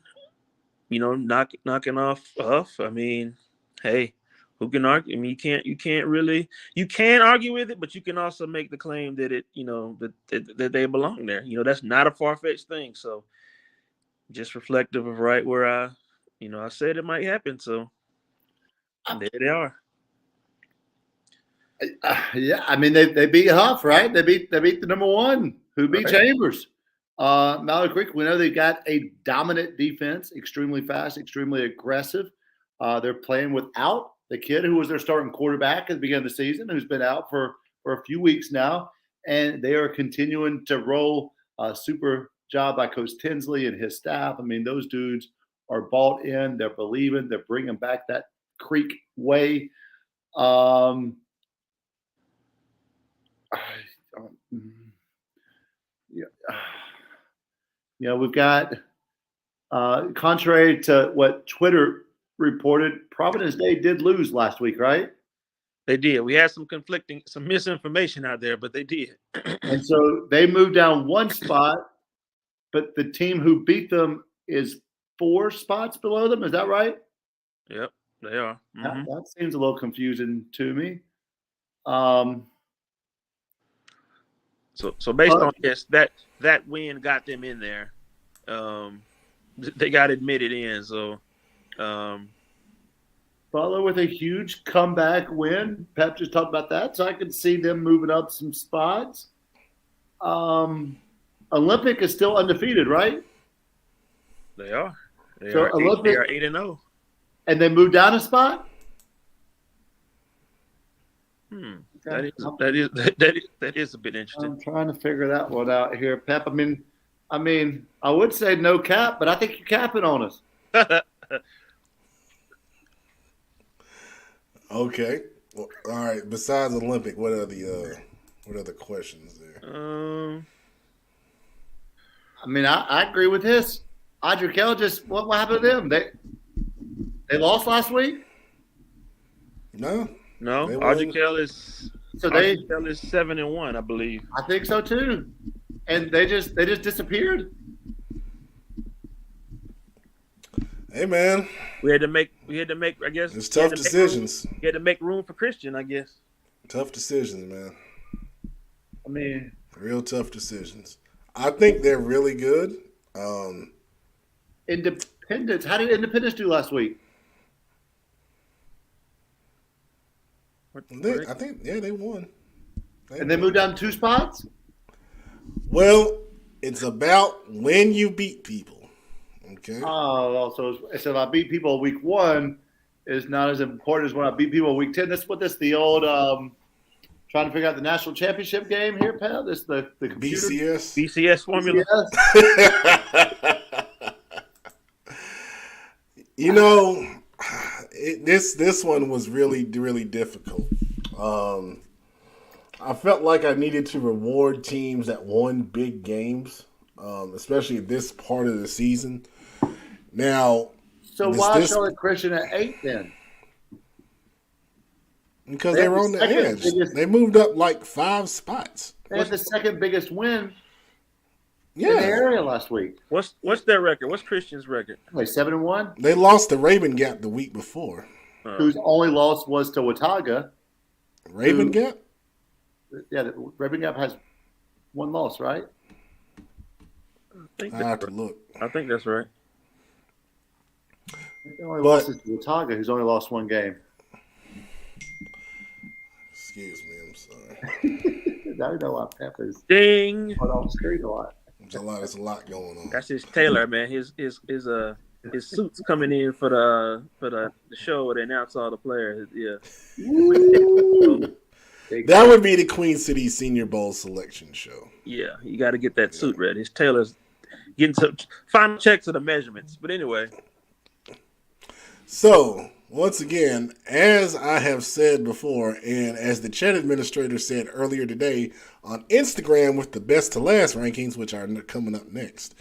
knocking off Huff. I mean, hey, who can argue? I mean, you can argue with it, but you can also make the claim that that they belong there. That's not a far-fetched thing. So just reflective of right where I said it might happen. So there they are. Yeah, I mean they beat Huff, right? They beat the number one who beat Chambers. Mallard Creek, we know they got a dominant defense, extremely fast, extremely aggressive. They're playing without the kid who was their starting quarterback at the beginning of the season, who's been out for a few weeks now, and they are continuing to roll. Super job by Coach Tinsley and his staff. I mean, those dudes are bought in. They're believing. They're bringing back that Creek way. We've got, contrary to what Twitter reported, Providence Day did lose last week, right? They did. We had some misinformation out there, but they did. And so they moved down one spot, but the team who beat them is 4 spots below them. Is that right? Yep, they are. Mm-hmm. That seems a little confusing to me. So based on this, that win got them in there. They got admitted in. So Butler with a huge comeback win. Pep just talked about that, so I could see them moving up some spots. Olympic is still undefeated, right? they are. They So are Olympic- they are 8-0. And they moved down a spot. That is a bit interesting. I'm trying to figure that one out here, Pep. I mean, I would say no cap, but I think you're capping on us. Okay. Well, all right. Besides Olympic, what are the questions there? I mean, I agree with this. Audrey Kell what happened to them? They lost last week. No. Audrey Kell is 7-1, I believe. I think so too. And they just disappeared. Hey man, We had to make. I guess it's tough decisions. We had to make room for Christian, I guess. Tough decisions, man. I mean, Real tough decisions. I think they're really good. Independence. How did Independence do last week? I think they won. And they moved down 2 spots? Well, it's about when you beat people. Okay. Oh, so if I beat people week 1 is not as important as when I beat people week 10. That's the old trying to figure out the national championship game here, pal. This the computer. BCS formula. BCS. You know, this one was really, really difficult. I felt like I needed to reward teams that won big games, especially this part of the season. Now, so why Charlotte Christian at 8 then? Because they were on the edge. They moved up like 5 spots. They had the second biggest win in the area last week. What's their record? What's Christian's record? Wait, 7-1? They lost the Raven Gap the week before. Whose only loss was to Watauga. Raven Gap? Yeah, the Raven Gap has 1 loss, right? I have to look. I think that's right. The only loss is to Watauga, who's only lost 1 game. Excuse me, I'm sorry. Now you know why Pep is Ding. on screen a lot. There's a lot going on. That's his Taylor, man. His suits coming in for the show where they announce all the players. Yeah. That would be the Queen City Senior Bowl selection show. Yeah, you got to get that suit ready. His Taylor's getting some final checks of the measurements. But anyway. So, once again, as I have said before, and as the chat administrator said earlier today on Instagram with the best to last rankings, which are coming up next,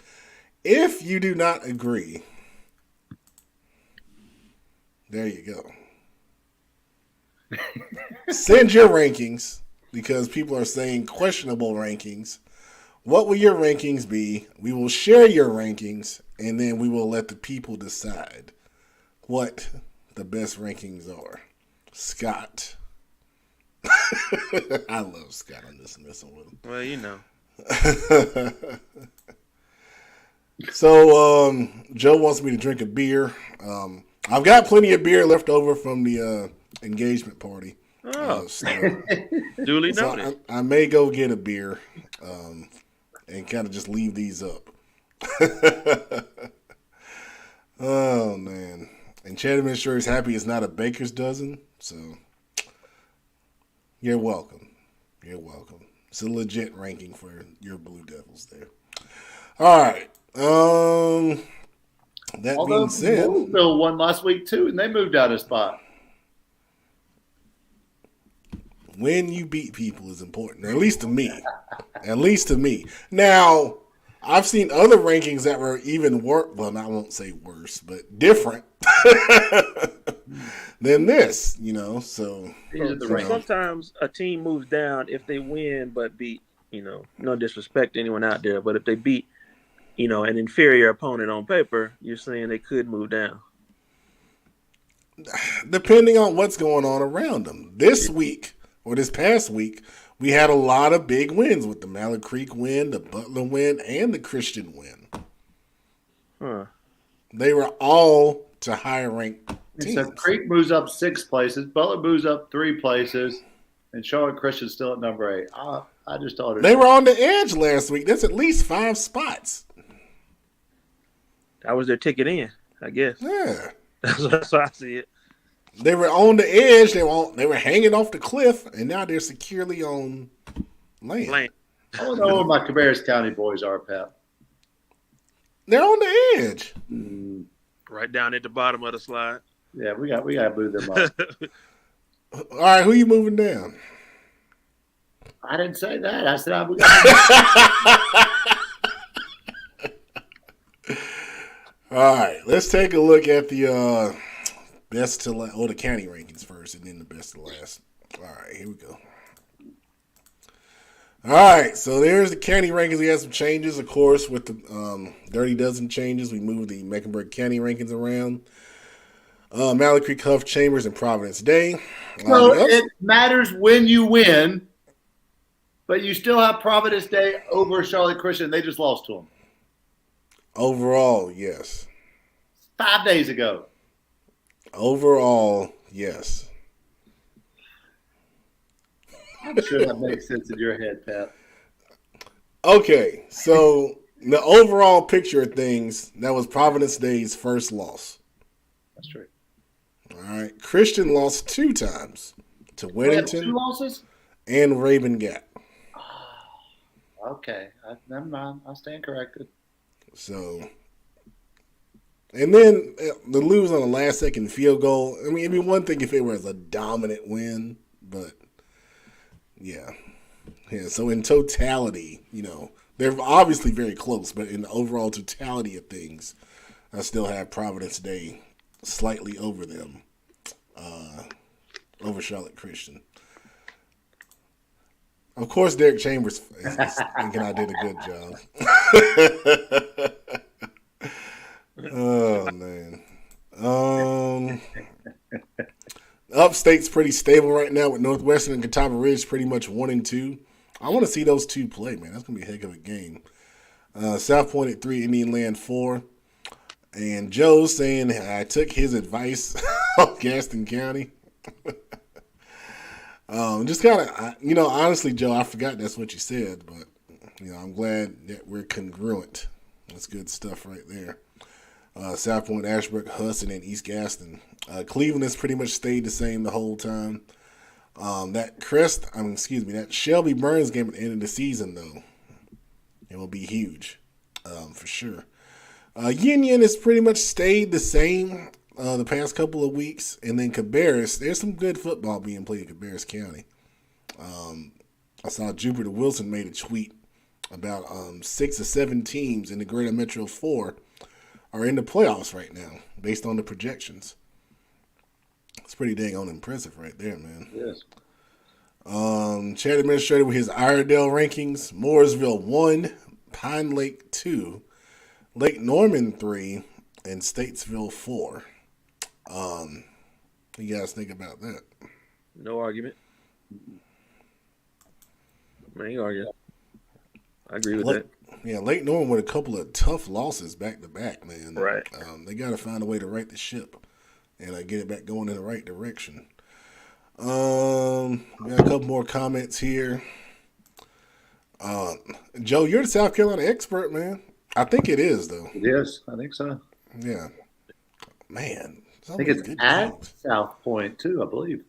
if you do not agree, there you go. Send your rankings, because people are saying questionable rankings. What will your rankings be? We will share your rankings, and then we will let the people decide what the best rankings are. Scott. I love Scott. I'm just messing with him. Well, you know. So, Joe wants me to drink a beer. I've got plenty of beer left over from the engagement party. Duly noted. I may go get a beer and kind of just leave these up. Oh, man. And Chad Administrator is happy it's not a baker's dozen, so you're welcome. You're welcome. It's a legit ranking for your Blue Devils there. All right. That being said, Louisville won last week too, and they moved out a spot. When you beat people is important, at least to me. At least to me. Now, I've seen other rankings that were even worse. Well, I won't say worse, but different than this, So These are the So ranks. sometimes a team moves down if they win but beat, no disrespect to anyone out there, but if they beat, an inferior opponent on paper, you're saying they could move down. depending on what's going on around them. This week or this past week, we had a lot of big wins with the Mallet Creek win, the Butler win, and the Christian win. Huh. They were all to higher ranked teams. So Creek moves up 6 places, Butler moves up 3 places, and Charlotte Christian's still at number 8. I just thought They were on the edge last week. That's at least 5 spots. That was their ticket in, I guess. Yeah. That's how I see it. They were on the edge. They were hanging off the cliff, and now they're securely on land. I don't know where my Cabarrus County boys are, Pat. They're on the edge. Right down at the bottom of the slide. Yeah, we got to move them up. All right, who you moving down? I didn't say that. I said we got. All right, let's take a look at the best to last, or the county rankings first, and then the best to last. All right, here we go. All right, so there's the county rankings. We had some changes, of course, with the Dirty Dozen changes. We moved the Mecklenburg County rankings around. Mallet Creek, Huff, Chambers, and Providence Day. So it matters when you win, but you still have Providence Day over Charlotte Christian. They just lost to them. Overall, yes. 5 days ago. Overall, yes. I'm sure that makes sense in your head, Pat. Okay, so the overall picture of things, that was Providence Day's first loss. That's true. All right. Christian lost 2 times to We have 2 Weddington losses? and Raven Gap. Okay. Never mind. I stand corrected. So, and then the lose on a last-second field goal. I mean, it'd be one thing if it was a dominant win, but yeah. So in totality, they're obviously very close, but in the overall totality of things, I still have Providence Day slightly over them, over Charlotte Christian. Of course, Derek Chambers is thinking I did a good job. Oh, man. Upstate's pretty stable right now with Northwestern and Catawba Ridge pretty much 1 and 2. I want to see those 2 play, man. That's going to be a heck of a game. South Point at 3, Indian Land 4. And Joe's saying I took his advice on Gaston County. Just kind of, honestly, Joe, I forgot that's what you said, but, I'm glad that we're congruent. That's good stuff right there. South Point, Ashbrook, Huss, and then East Gaston. Cleveland has pretty much stayed the same the whole time. That Shelby Burns game at the end of the season, though, it will be huge, for sure. Union has pretty much stayed the same the past couple of weeks. And then Cabarrus, there's some good football being played in Cabarrus County. I saw Jupiter Wilson made a tweet about 6 or 7 teams in the Greater Metro 4 are in the playoffs right now, based on the projections. It's pretty dang on impressive right there, man. Yes. Chad Administrator with his Iredell rankings: Mooresville 1, Pine Lake 2, Lake Norman 3, and Statesville 4. What do you guys think about that? No argument. I ain't arguing. I agree with that. Yeah, Lake Norman with a couple of tough losses back to back, man. Right. They got to find a way to right the ship and get it back going in the right direction. We got a couple more comments here. Joe, you're the South Carolina expert, man. I think it is, though. It is. I think so. Yeah. Man. I think it's at South Point, too, I believe.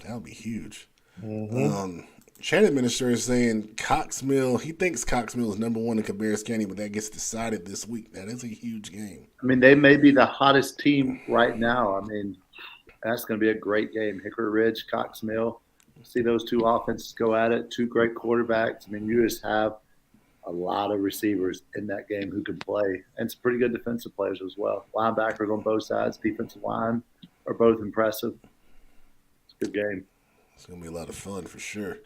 That'll be huge. Mm-hmm. Chad Administrator is saying he thinks Coxmill is number 1 in Cabarrus County, but that gets decided this week. That is a huge game. I mean, they may be the hottest team right now. I mean, that's going to be a great game. Hickory Ridge, Coxmill. See those 2 offenses go at it. 2 great quarterbacks. I mean, you just have a lot of receivers in that game who can play, and some pretty good defensive players as well. Linebackers on both sides, defensive line are both impressive. It's a good game. It's going to be a lot of fun for sure.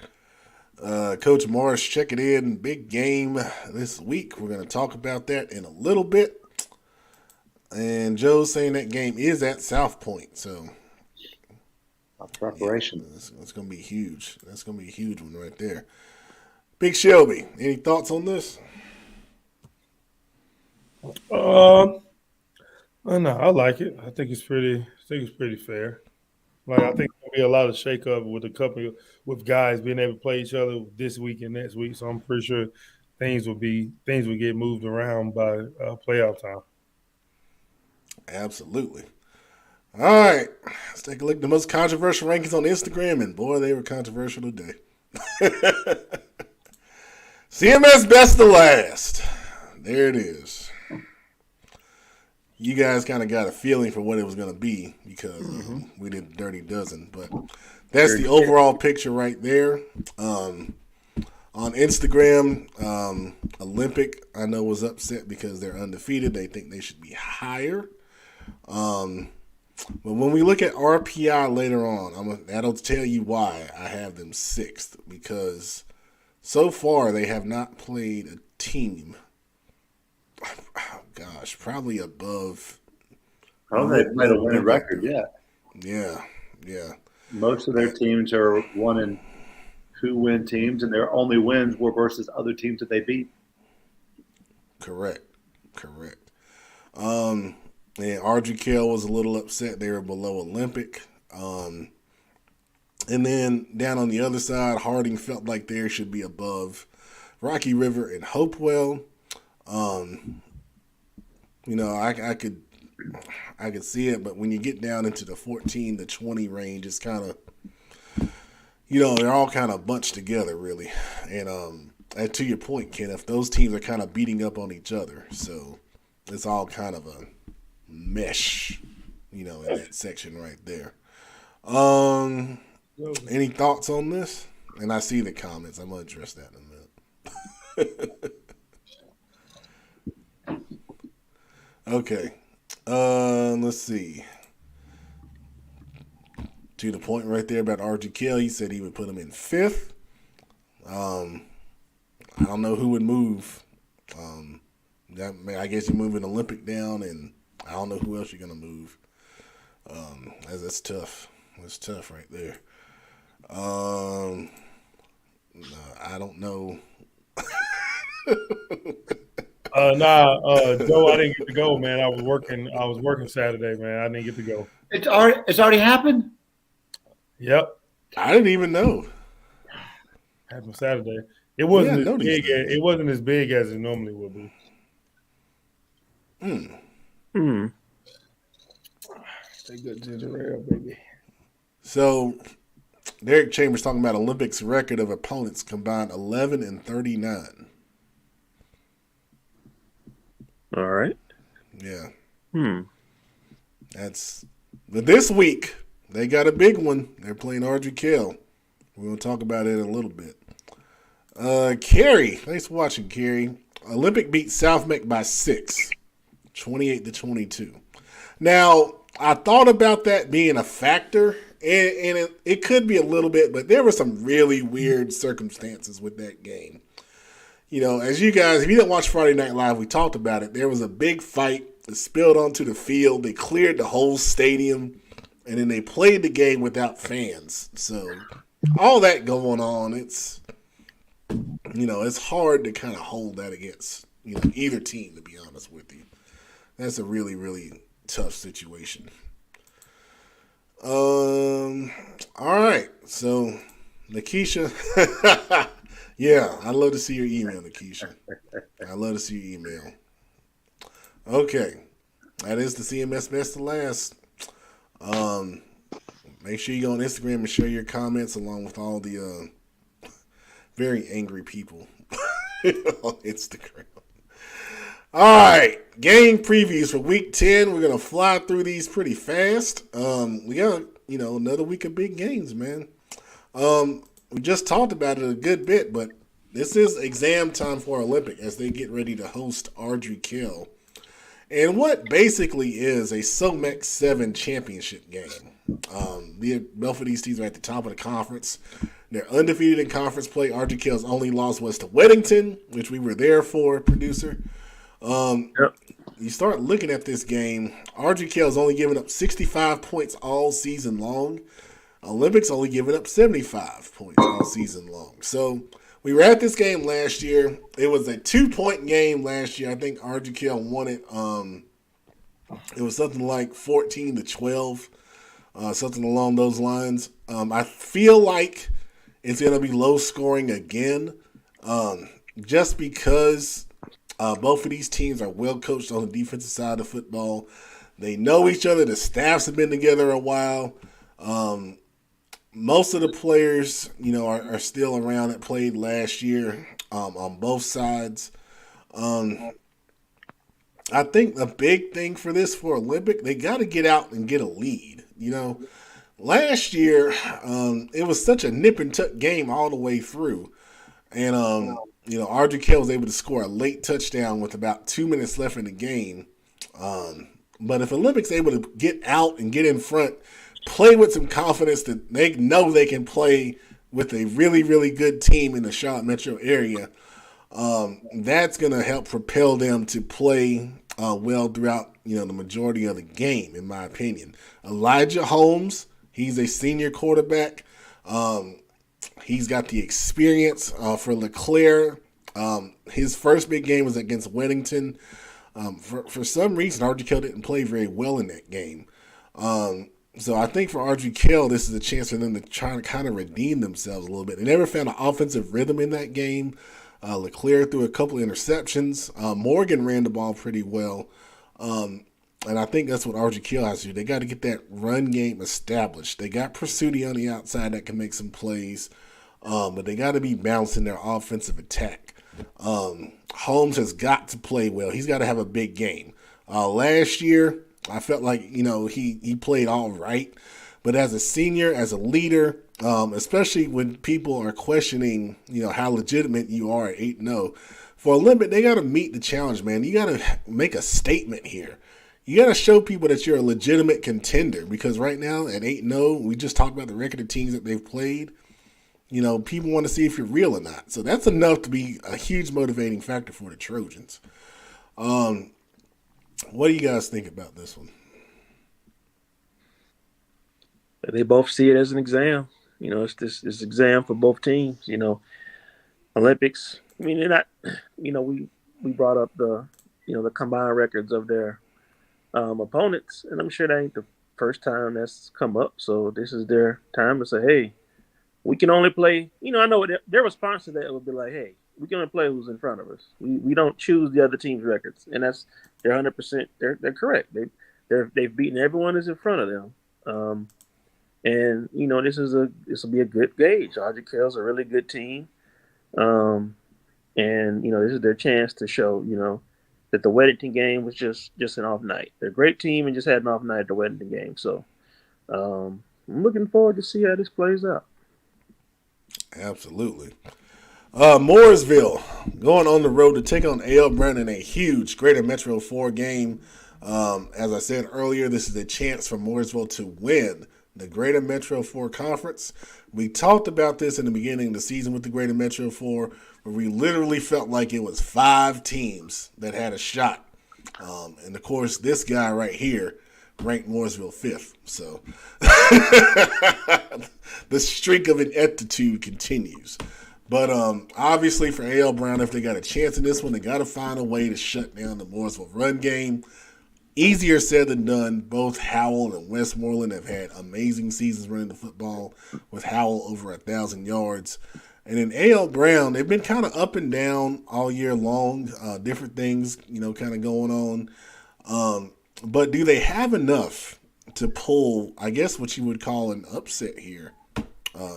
Coach Morris checking in. Big game this week. We're going to talk about that in a little bit. And Joe's saying that game is at South Point. So, preparation. Yeah, it's going to be huge. That's going to be a huge one right there. Big Shelby, any thoughts on this? No, I like it. I think it's pretty fair. Like I think there'll be a lot of shakeup with guys being able to play each other this week and next week. So I'm pretty sure things will get moved around by playoff time. Absolutely. All right, let's take a look at the most controversial rankings on Instagram, and boy, they were controversial today. CMS Best of Last. There it is. You guys kind of got a feeling for what it was going to be because we did the Dirty Dozen. But that's the overall picture right there. On Instagram, Olympic, I know, was upset because they're undefeated. They think they should be higher. But when we look at RPI later on, that'll tell you why I have them 6th. Because so far they have not played a team. Oh, gosh, probably above. Probably they've made a winning record, yeah. Yeah. Most of their teams are 1 and 2 win teams, and their only wins were versus other teams that they beat. Correct. And RGKL was a little upset. They were below Olympic. And then down on the other side, Harding felt like they should be above Rocky River and Hopewell. I could see it, but when you get down into the 14 to 20 range, it's kind of, they're all kind of bunched together, really. And to your point, Kenneth, those teams are kind of beating up on each other, so it's all kind of a mesh, in that section right there. Any thoughts on this? And I see the comments. I'm going to address that in a minute. Okay. Let's see. To the point right there about RGKL, he said he would put him in 5th. I don't know who would move. I guess you're moving Olympic down, and I don't know who else you're going to move. That's tough. That's tough right there. No, I don't know. Joe, I didn't get to go, man. I was working Saturday, man. I didn't get to go. It's already happened? Yep. I didn't even know. Happened Saturday. It wasn't as big as it normally would be. Take good ginger ale, baby. So Derek Chambers talking about Olympics record of opponents combined 11 and 39. All right. Yeah. But this week they got a big one. They're playing RGKL. We're gonna talk about it in a little bit. Carrie, thanks for watching, Carrie. Olympic beat South Meck by 6, 28 to 22. Now, I thought about that being a factor, and it could be a little bit, but there were some really weird circumstances with that game. As you guys, if you didn't watch Friday Night Live, we talked about it. There was a big fight that spilled onto the field. They cleared the whole stadium, and then they played the game without fans. So all that going on, it's hard to kind of hold that against either team, to be honest with you. That's a really, really tough situation. All right, so Nikisha. Yeah, I'd love to see your email, Nikisha. I'd love to see your email. Okay. That is the CMS Best of Last. Make sure you go on Instagram and share your comments along with all the very angry people on Instagram. All right. Game previews for week 10. We're going to fly through these pretty fast. We got, another week of big games, man. We just talked about it a good bit, but this is exam time for Olympic as they get ready to host Ardrey Kell. And what basically is a SOMEX 7 championship game. Both of these teams are at the top of the conference. They're undefeated in conference play. Ardrey Kell's only loss was to Weddington, which we were there for, producer. Yep. You start looking at this game, Ardrey Kell's only given up 65 points all season long. Olympics only given up 75 points all season long. So we were at this game last year. It was a 2-point game last year. I think Ardrey Kell won it. It was something like 14-12, something along those lines. I feel like it's going to be low scoring again, just because both of these teams are well coached on the defensive side of football. They know each other. The staffs have been together a while. Most of the players, are still around that played last year on both sides. I think the big thing for Olympic, they got to get out and get a lead. Last year, it was such a nip and tuck game all the way through. And, Ardrey Kell was able to score a late touchdown with about 2 minutes left in the game. But if Olympic's able to get out and get in front, play with some confidence that they know they can play with a really, really good team in the Charlotte metro area, that's going to help propel them to play well throughout, the majority of the game, in my opinion. Elijah Holmes, he's a senior quarterback. He's got the experience for LeClaire. His first big game was against Weddington. For some reason, Ardrey Kell didn't play very well in that game. So I think for Ardrey Kell, this is a chance for them to try to kind of redeem themselves a little bit. They never found an offensive rhythm in that game. LeClaire threw a couple of interceptions. Morgan ran the ball pretty well. And I think that's what Ardrey Kell has to do. They got to get that run game established. They got Pursuti on the outside that can make some plays. But they got to be balanced in their offensive attack. Holmes has got to play well. He's got to have a big game. Last year, I felt like, he played all right. But as a senior, as a leader, especially when people are questioning, how legitimate you are at 8-0, for Olympic, they got to meet the challenge, man. You got to make a statement here. You got to show people that you're a legitimate contender, because right now at 8-0, we just talked about the record of teams that they've played. People want to see if you're real or not. So that's enough to be a huge motivating factor for the Trojans. What do you guys think about this one? They both see it as an exam. It's this exam for both teams. Olympics. I mean, they're not. We brought up the combined records of their opponents, and I'm sure that ain't the first time that's come up. So this is their time to say, hey, we can only play. I know their response to that would be like, hey, we can only play who's in front of us. We don't choose the other team's records, and they're 100%. They're correct. They've beaten everyone that's in front of them. And this will be a good gauge. Ardrey Kell's a really good team, and this is their chance to show that the Weddington game was just an off night. They're a great team and just had an off night at the Weddington game. So I'm looking forward to see how this plays out. Absolutely. Mooresville going on the road to take on A.L. Brown in a huge Greater Metro 4 game. As I said earlier, this is a chance for Mooresville to win the Greater Metro 4 Conference. We talked about this in the beginning of the season with the Greater Metro 4, where we literally felt like it was 5 teams that had a shot. And, of course, this guy right here ranked Mooresville 5th. So the streak of ineptitude continues. But obviously for A.L. Brown, if they got a chance in this one, they got to find a way to shut down the Mooresville run game. Easier said than done. Both Howell and Westmoreland have had amazing seasons running the football, with Howell over 1,000 yards. And then A.L. Brown, they've been kind of up and down all year long, different things, kind of going on. But do they have enough to pull, I guess, what you would call an upset here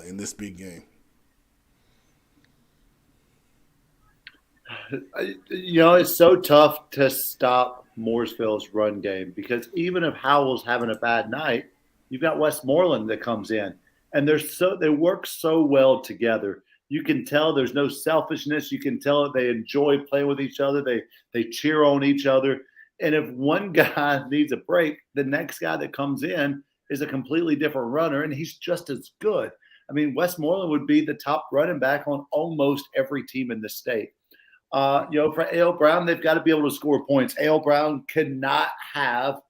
in this big game? It's so tough to stop Mooresville's run game, because even if Howell's having a bad night, you've got Westmoreland that comes in, and they work so well together. You can tell there's no selfishness. You can tell they enjoy playing with each other. They cheer on each other. And if one guy needs a break, the next guy that comes in is a completely different runner, and he's just as good. I mean, Westmoreland would be the top running back on almost every team in the state. For A.L. Brown, they've got to be able to score points. A.L. Brown cannot have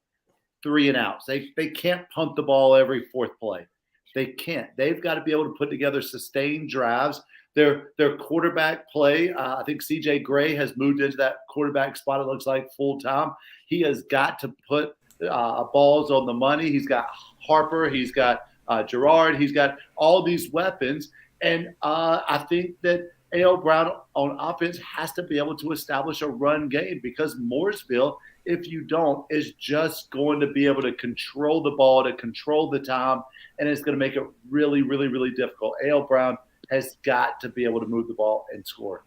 3 and outs. They can't punt the ball every fourth play. They can't. They've got to be able to put together sustained drives. Their quarterback play, I think C.J. Gray has moved into that quarterback spot, it looks like, full time. He has got to put balls on the money. He's got Harper. He's got Gerard. He's got all these weapons. And I think that A.L. Brown on offense has to be able to establish a run game, because Mooresville, if you don't, is just going to be able to control the ball, to control the time, and it's going to make it really, really, really difficult. A.L. Brown has got to be able to move the ball and score.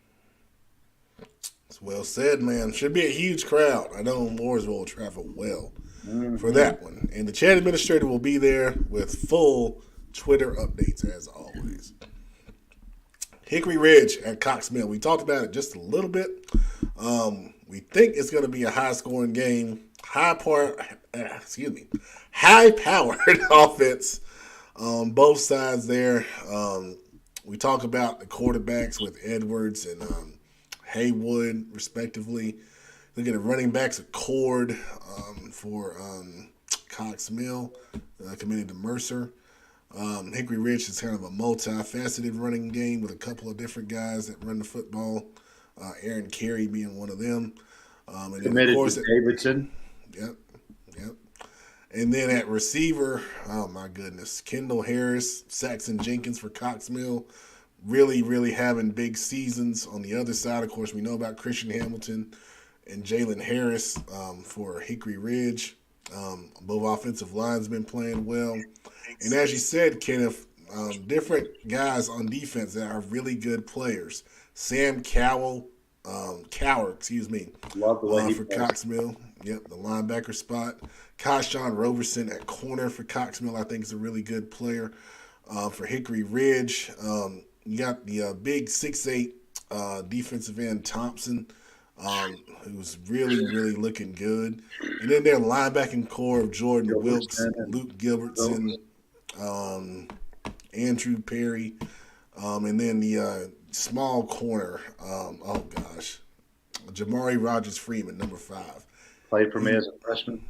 It's well said, man. Should be a huge crowd. I know Mooresville will travel well for that one. And the chat administrator will be there with full Twitter updates, as always. Hickory Ridge at Cox Mill. We talked about it just a little bit. We think it's going to be a high-scoring game, high-powered offense on both sides there. We talk about the quarterbacks with Edwards and Haywood, respectively. Look at the running backs at Cord for Cox Mill, committed to Mercer. Hickory Ridge is kind of a multifaceted running game with a couple of different guys that run the football. Aaron Carey being one of them. And committed then, of course, to Davidson. Yep. And then at receiver, oh my goodness, Kendall Harris, Saxon Jenkins for Cox Mill, really, really having big seasons. On the other side, of course, we know about Christian Hamilton and Jalen Harris for Hickory Ridge. Both offensive lines been playing well. And as you said, Kenneth, different guys on defense that are really good players. Sam Cower, for Cox Mill. Yep, the linebacker spot. Kashawn Roberson at corner for Cox Mill, I think, is a really good player. For Hickory Ridge, you got the big 6'8" defensive end Thompson, who's really, really looking good. And then their linebacking core of Jordan Wilkes, Luke Gilbertson, Andrew Perry, and then the small corner, Jamari Rogers Freeman, number 5. Played for me as a freshman.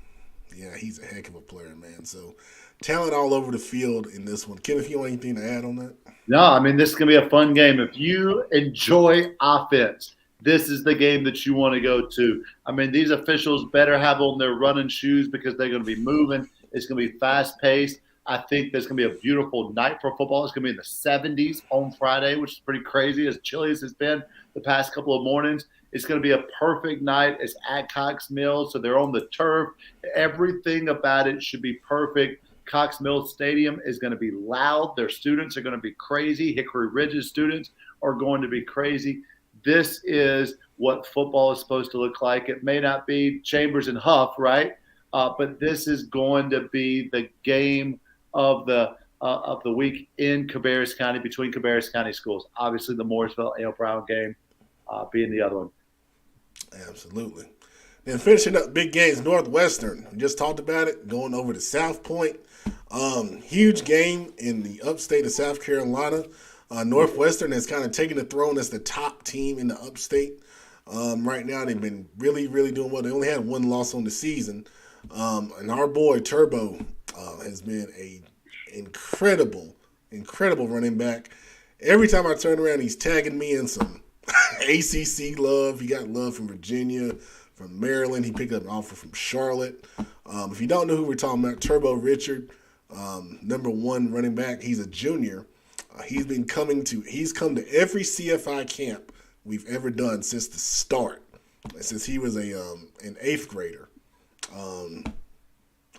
Yeah, he's a heck of a player, man. So talent all over the field in this one. Kenneth, you want anything to add on that? No, I mean, this is going to be a fun game. If you enjoy offense, this is the game that you want to go to. I mean, these officials better have on their running shoes, because they're going to be moving. It's going to be fast-paced. I think there's going to be a beautiful night for football. It's going to be in the 70s on Friday, which is pretty crazy, as chilly as it's been the past couple of mornings. It's going to be a perfect night. It's at Cox Mill, so they're on the turf. Everything about it should be perfect. Cox Mill Stadium is going to be loud. Their students are going to be crazy. Hickory Ridge's students are going to be crazy. This is what football is supposed to look like. It may not be Chambers and Huff, right? But this is going to be the game of the week in Cabarrus County, between Cabarrus County schools. Obviously, the Mooresville A.L. Brown game being the other one. Absolutely. Then finishing up big games, Northwestern. We just talked about it, going over to South Point. Huge game in the upstate of South Carolina. Northwestern has kind of taken the throne as the top team in the upstate. Right now, they've been really, really doing well. They only had one loss on the season. And our boy Turbo has been a incredible running back. Every time I turn around, he's tagging me in some ACC love. He got love from Virginia, from Maryland. He picked up an offer from Charlotte. If you don't know who we're talking about, Turbo Richard, number 1 running back. He's a junior. He's come to every CFI camp we've ever done since the start, since he was an 8th grader.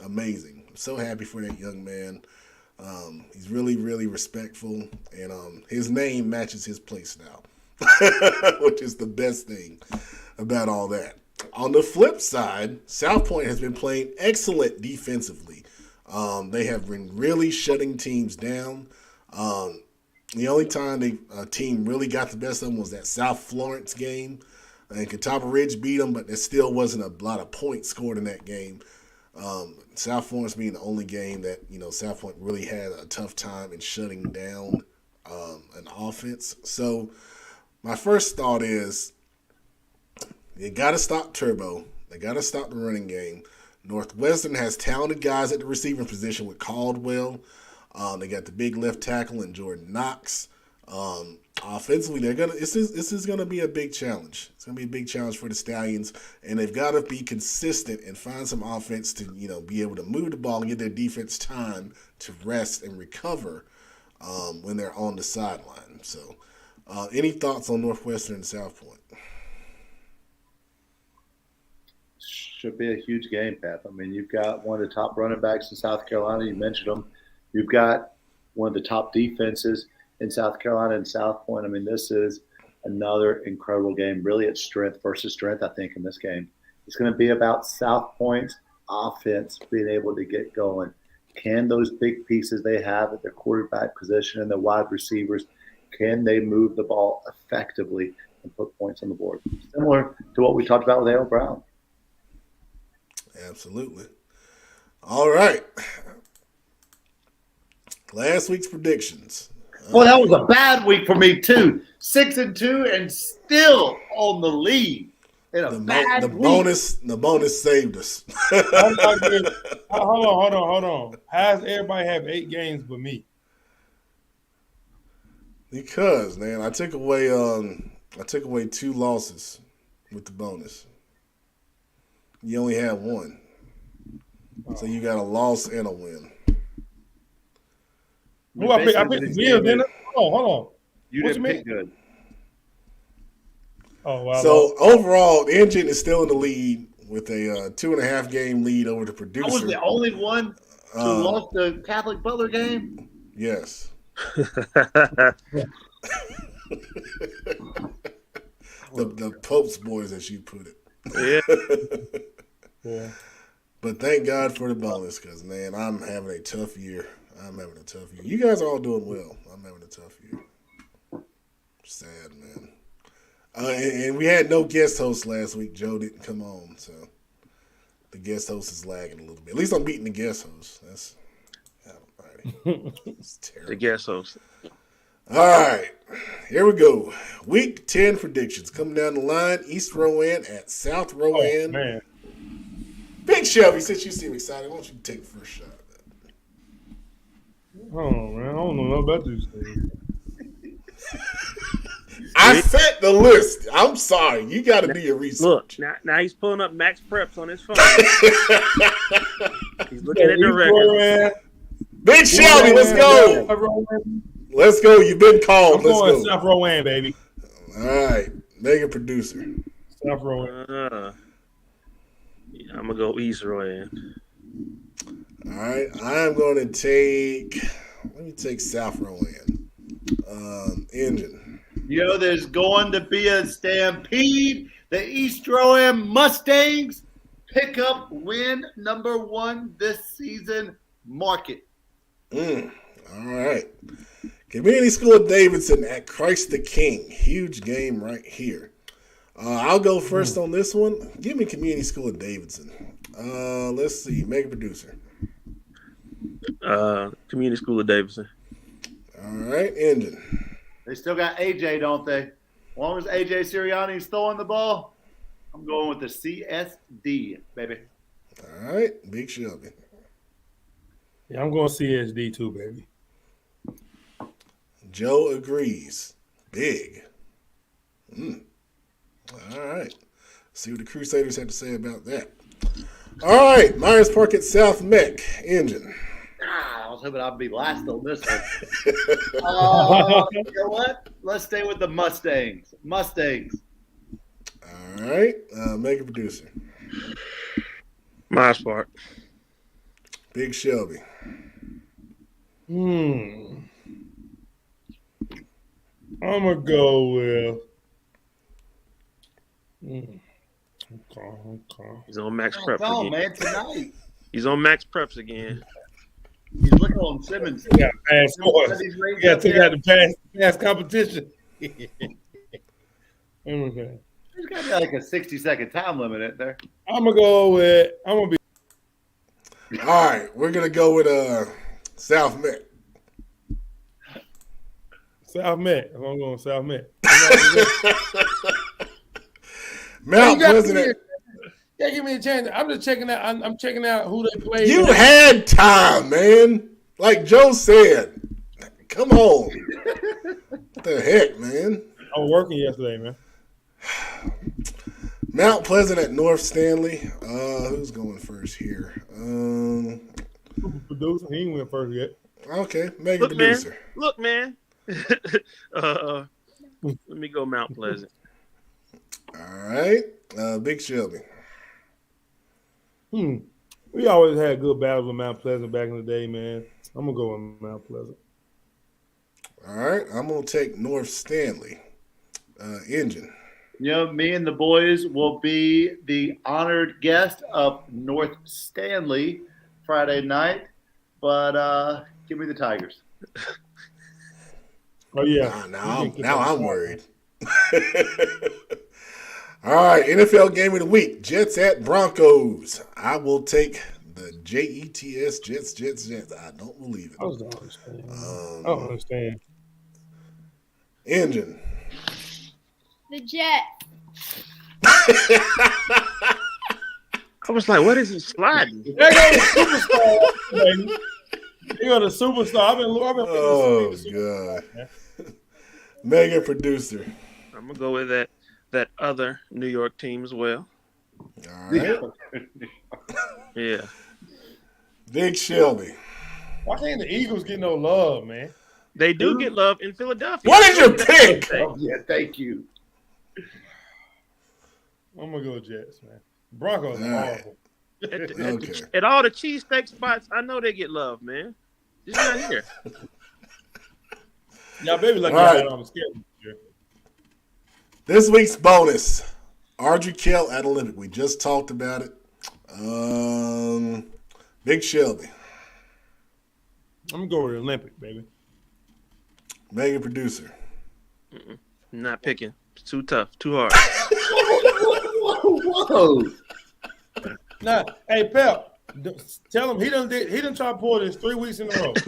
Amazing. I'm so happy for that young man. He's really, really respectful, and his name matches his play style, which is the best thing about all that. On the flip side, South Point has been playing excellent defensively. They have been really shutting teams down. The only time a team really got the best of them was that South Florence game. And Catawba Ridge beat them, but there still wasn't a lot of points scored in that game. South Florence being the only game that, South Point really had a tough time in shutting down an offense. So my first thought is you got to stop Turbo. They got to stop the running game. Northwestern has talented guys at the receiving position with Caldwell. They got the big left tackle in Jordan Knox. Offensively, this is gonna be a big challenge. It's gonna be a big challenge for the Stallions, and they've got to be consistent and find some offense to be able to move the ball and give their defense time to rest and recover when they're on the sideline. So, any thoughts on Northwestern and South Point? Should be a huge game, Pep. I mean, you've got one of the top running backs in South Carolina. You mentioned them. You've got one of the top defenses in South Carolina and South Point. I mean, this is another incredible game. Really, it's strength versus strength, I think, in this game. It's going to be about South Point's offense being able to get going. Can those big pieces they have at their quarterback position and the wide receivers, can they move the ball effectively and put points on the board? Similar to what we talked about with A.L. Brown. Absolutely. All right. Last week's predictions. Well, that was a bad week for me too. 6-2 and still on the lead. In a bad week. The bonus saved us. Hold on. How does everybody have 8 games but me? Because, man, I took away 2 losses with the bonus. You only had 1. So you got a loss and a win. Who I picked Bill, didn't I? Hold on. You didn't pick good. Oh, wow. So overall, the Engine is still in the lead with a 2.5 game lead over the Producer. I was the only one who lost the Catholic Butler game? Yes. the Pope's boys, as you put it. Yeah. But thank God for the bonus, because, man, I'm having a tough year. You guys are all doing well. I'm having a tough year. Sad, man. And we had no guest host last week. Joe didn't come on, so the guest host is lagging a little bit. At least I'm beating the guest host. That's it's terrible. The guest host. All right, here we go. Week 10 predictions coming down the line. East Rowan at South Rowan. Oh, man. Big Shelby, since you seem excited, why don't you take the first shot? Oh, man. I don't know about these things. I set the list. I'm sorry. You got to do your research. Look, now he's pulling up Max Preps on his phone. He's looking at the record. Big Shelby, let's go. Let's go. You've been called. Let's go. South Rowan, baby. All right. Mega producer. South Rowan. Yeah, I'm going to go East Rowan. All right. I'm going to take South Rowan. Engine. There's going to be a stampede. The East Rowan Mustangs pick up win number 1 this season. Mark it. All right. Community School of Davidson at Christ the King. Huge game right here. I'll go first on this one. Give me Community School of Davidson. Let's see. Mega producer. Community School of Davidson. All right. Engine. They still got AJ, don't they? As long as AJ Sirianni's throwing the ball, I'm going with the CSD, baby. All right. Big Shelby. Yeah, I'm going CSD too, baby. Joe agrees. Big. All right. See what the Crusaders have to say about that. All right. Myers Park at South Mech. Engine. I was hoping I'd be last on this one. You know what? Let's stay with the Mustangs. All right. Mega producer. Myers Park. Big Shelby. I'm going to go with... Okay. He's on Max Preps Oh, again. man, tonight. He's on Max Preps again. He's looking on Simmons. You got pass scores. These You rings got up to take there. out the pass competition. Okay. There's got to be like a 60-second time limit in there. I'm gonna be All right, we're gonna go with South Met. South Met. I'm going South Met. Mount Pleasant. Give me a chance. I'm just checking out. I'm checking out who they play. You had time, man. Like Joe said. Come on. What the heck, man? I was working yesterday, man. Mount Pleasant at North Stanley. Who's going first here? Super producer. He ain't went first yet. Okay, mega producer. Look, man. Let me go Mount Pleasant. All right, Big Shelby. We always had good battles with Mount Pleasant back in the day, man. I'm gonna go with Mount Pleasant. All right, I'm gonna take North Stanley. Engine. You know, me and the boys will be the honored guest of North Stanley Friday night, but give me the Tigers. Oh yeah. Now I'm worried. All right, NFL game of the week: Jets at Broncos. I will take the Jets. Jets. I don't believe it. I don't understand. I don't understand. Engine. The Jets. I was like, what is he sliding? They go the superstar, baby. They go the superstar. I've been Oh God. Mega producer. I'm gonna go with that other New York team as well. All right. Yeah. Big Shelby. Why can't the Eagles get no love, man? They do get love in Philadelphia. What is your pick? Oh, yeah, thank you. I'm gonna go Jets, man. Broncos are horrible. At all the cheesesteak spots, I know they get love, man. Just not here. Y'all baby lucky All right. on the schedule. This week's bonus. Audrey Kell at Olympic. We just talked about it. Big Shelby. I'm gonna go with Olympic, baby. Mega producer. Not picking. It's too tough. Too hard. Whoa. Nah, hey Pep, tell him he done try to pull this 3 weeks in a row. If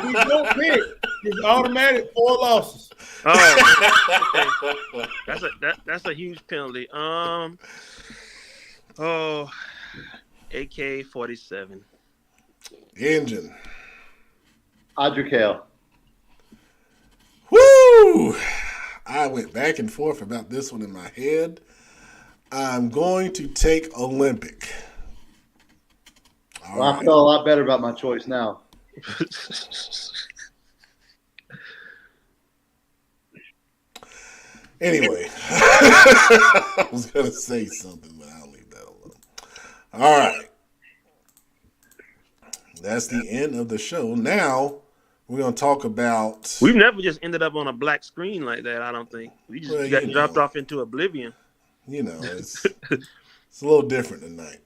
he don't pick, it's automatic 4 losses. Oh, okay. That's a huge penalty. AK-47. Engine. Audrey Kell. Woo! I went back and forth about this one in my head. I'm going to take Olympic. Well, I feel a lot better about my choice now. Anyway, I was going to say something, but I'll leave that alone. All right. That's the end of the show. Now, we're going to talk about... We've never just ended up on a black screen like that, I don't think. We just got dropped off into oblivion. You know, it's a little different tonight.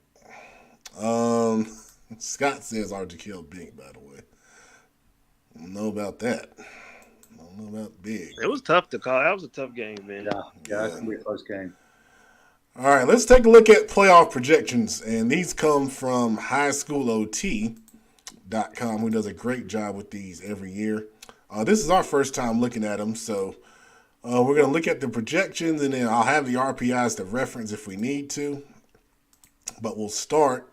Scott says RG Kill big, by the way. I don't know about that. I don't know about big. It was tough to call. That was a tough game, man. Yeah, that's going to be a close game. All right, let's take a look at playoff projections. And these come from highschoolot.com, who does a great job with these every year. This is our first time looking at them, so we're going to look at the projections, and then I'll have the RPIs to reference if we need to. But we'll start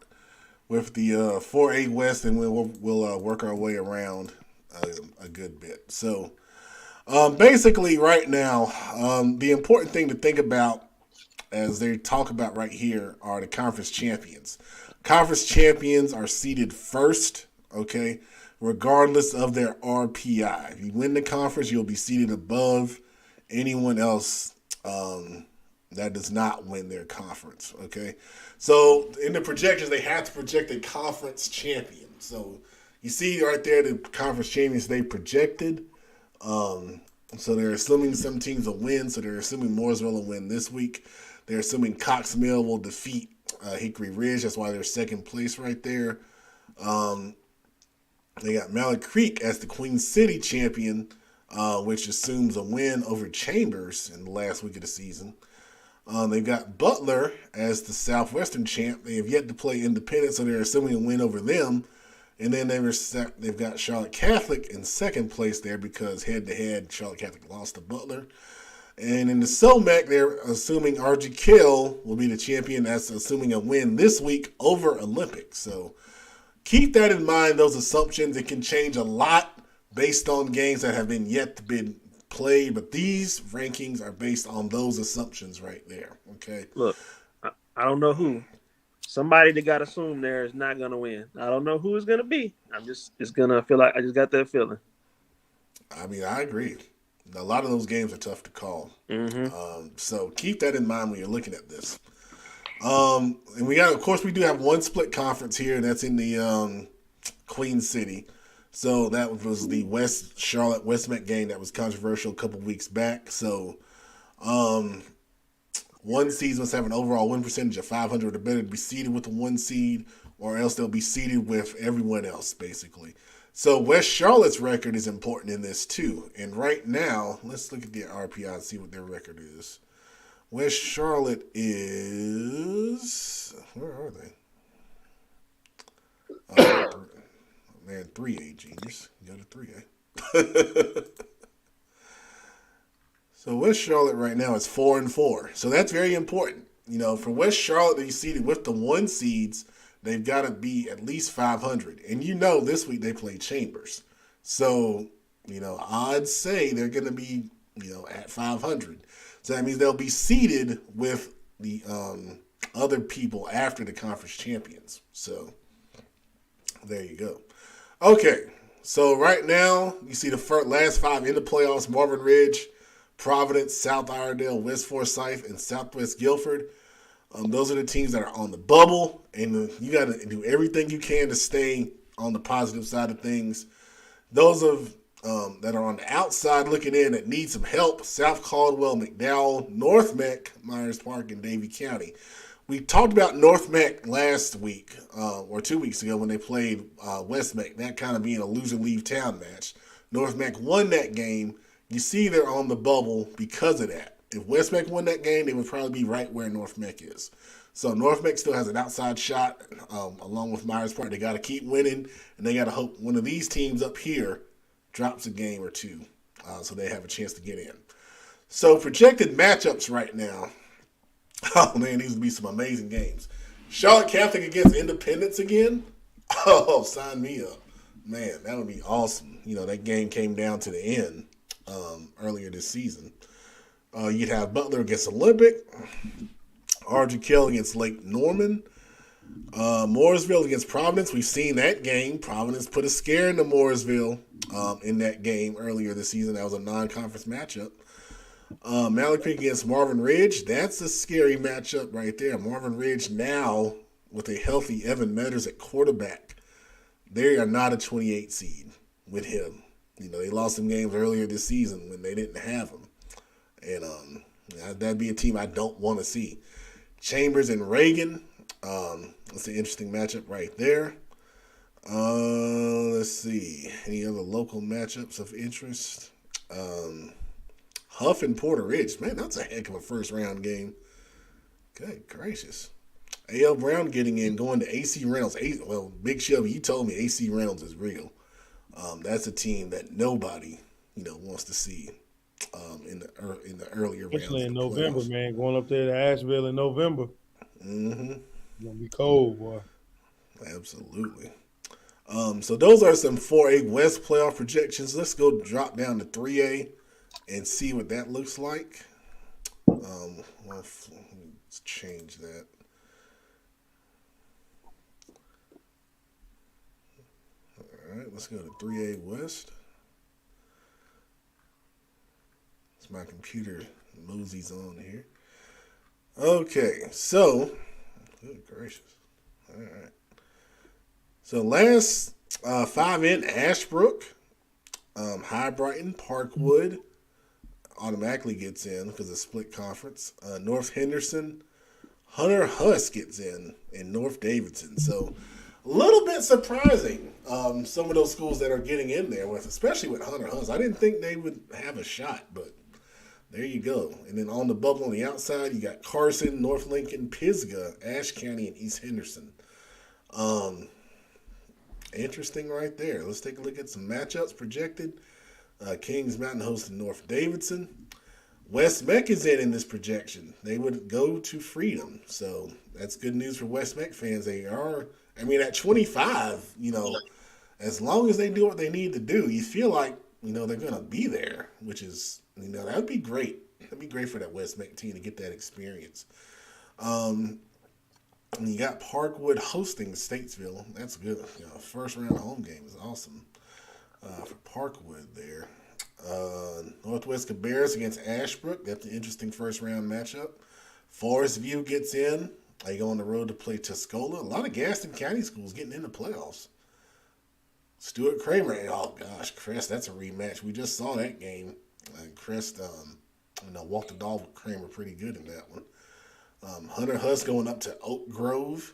with the 4A West, and we'll work our way around a good bit. So basically right now, the important thing to think about as they talk about right here are the conference champions. Conference champions are seeded first, okay, regardless of their RPI. If you win the conference, you'll be seated above anyone else that does not win their conference, okay? So in the projections, they have to project a conference champion. So you see right there the conference champions they projected. So they're assuming some teams will win. So they're assuming Mooresville will win this week. They're assuming Cox Mill will defeat Hickory Ridge. That's why they're second place right there. They got Mallard Creek as the Queen City champion, which assumes a win over Chambers in the last week of the season. They've got Butler as the Southwestern champ. They have yet to play Independent, so they're assuming a win over them. And then they've got Charlotte Catholic in second place there because head-to-head, Charlotte Catholic lost to Butler. And in the SOMAC, they're assuming RG Kell will be the champion. That's assuming a win this week over Olympic. So keep that in mind, those assumptions. It can change a lot based on games that have been yet to be played, but these rankings are based on those assumptions right there, okay? Look, I don't know who. Somebody that got assumed there is not going to win. I don't know who it's going to be. I'm just going to feel like I just got that feeling. I mean, I agree. A lot of those games are tough to call. So keep that in mind when you're looking at this. And of course, we do have one split conference here, and that's in the Queen City. So that was the West Charlotte Westmec game that was controversial a couple weeks back. So one seed must have an overall win percentage of 500 or better to be seeded with the one seed, or else they'll be seeded with everyone else, basically. So West Charlotte's record is important in this too. And right now, let's look at their RPI and see what their record is. West Charlotte is, where are they? They're in 3A, genius. Go to 3A. So West Charlotte right now is 4-4. So that's very important. You know, for West Charlotte to be seeded with the one seeds, they've got to be at least 500. And you know this week they play Chambers. So, you know, odds say they're going to be, you know, at 500. So that means they'll be seeded with the other people after the conference champions. So there you go. Okay, so right now you see the last five in the playoffs: Marvin Ridge, Providence, South Iredale, West Forsyth, and Southwest Guilford. Those are the teams that are on the bubble, and you got to do everything you can to stay on the positive side of things. Those that are on the outside looking in that need some help: South Caldwell, McDowell, North Meck, Myers Park, and Davie County. We talked about North Meck last week or 2 weeks ago when they played West Meck, that kind of being a loser-leave town match. North Meck won that game. You see they're on the bubble because of that. If West Meck won that game, they would probably be right where North Meck is. So North Meck still has an outside shot along with Myers Park. They got to keep winning, and they got to hope one of these teams up here drops a game or two so they have a chance to get in. So projected matchups right now. Oh, man, these would be some amazing games. Charlotte Catholic against Independence again? Oh, sign me up. Man, that would be awesome. You know, that game came down to the end earlier this season. You'd have Butler against Olympic, RG Kell against Lake Norman, Mooresville against Providence. We've seen that game. Providence put a scare into Mooresville in that game earlier this season. That was a non-conference matchup. Mallard Creek against Marvin Ridge. That's a scary matchup right there. Marvin Ridge now with a healthy Evan Metters at quarterback. They are not a 28 seed with him. You know, they lost some games earlier this season when they didn't have him. And that'd be a team I don't want to see. Chambers and Reagan. That's an interesting matchup right there. Let's see. Any other local matchups of interest? Huff and Porter Ridge. Man, that's a heck of a first-round game. Good gracious. A.L. Brown getting in, going to A.C. Reynolds. Well, Big Shelby, you told me A.C. Reynolds is real. That's a team that nobody, wants to see in the earlier rounds. Especially in November, man. Going up there to Asheville in November. Mm-hmm. It's going to be cold, boy. Absolutely. So those are some 4A West playoff projections. Let's go drop down to 3A and see what that looks like. Let's change that. All right, let's go to 3A West. It's my computer mosey's on here. Okay, so, good gracious. All right. So last 5 in Ashbrook, High Brighton, Parkwood automatically gets in because it's split conference. North Henderson, Hunter Huss gets in, and North Davidson. So A little bit surprising. Some of those schools that are getting in there with, especially with Hunter Hunts. I didn't think they would have a shot, but there you go. And then on the bubble on the outside, you got Carson, North Lincoln, Pisgah, Ashe County, and East Henderson. Interesting right there. Let's take a look at some matchups projected. Kings Mountain hosting North Davidson. West Meck is in this projection. They would go to Freedom. So that's good news for West Meck fans. They are, at 25, as long as they do what they need to do, you feel like, they're going to be there, which is, that would be great. That'd be great for that West Meck team to get that experience. And you got Parkwood hosting Statesville. That's good. First round home game is awesome for Parkwood there. Northwest Cabarrus against Ashbrook. That's an interesting first round matchup. Forest View gets in. They go on the road to play Tuscola. A lot of Gaston County schools getting in the playoffs. Stuart Kramer. Oh gosh, Crest. That's a rematch. We just saw that game. Crest, walked the dog with Kramer pretty good in that one. Hunter Huss going up to Oak Grove.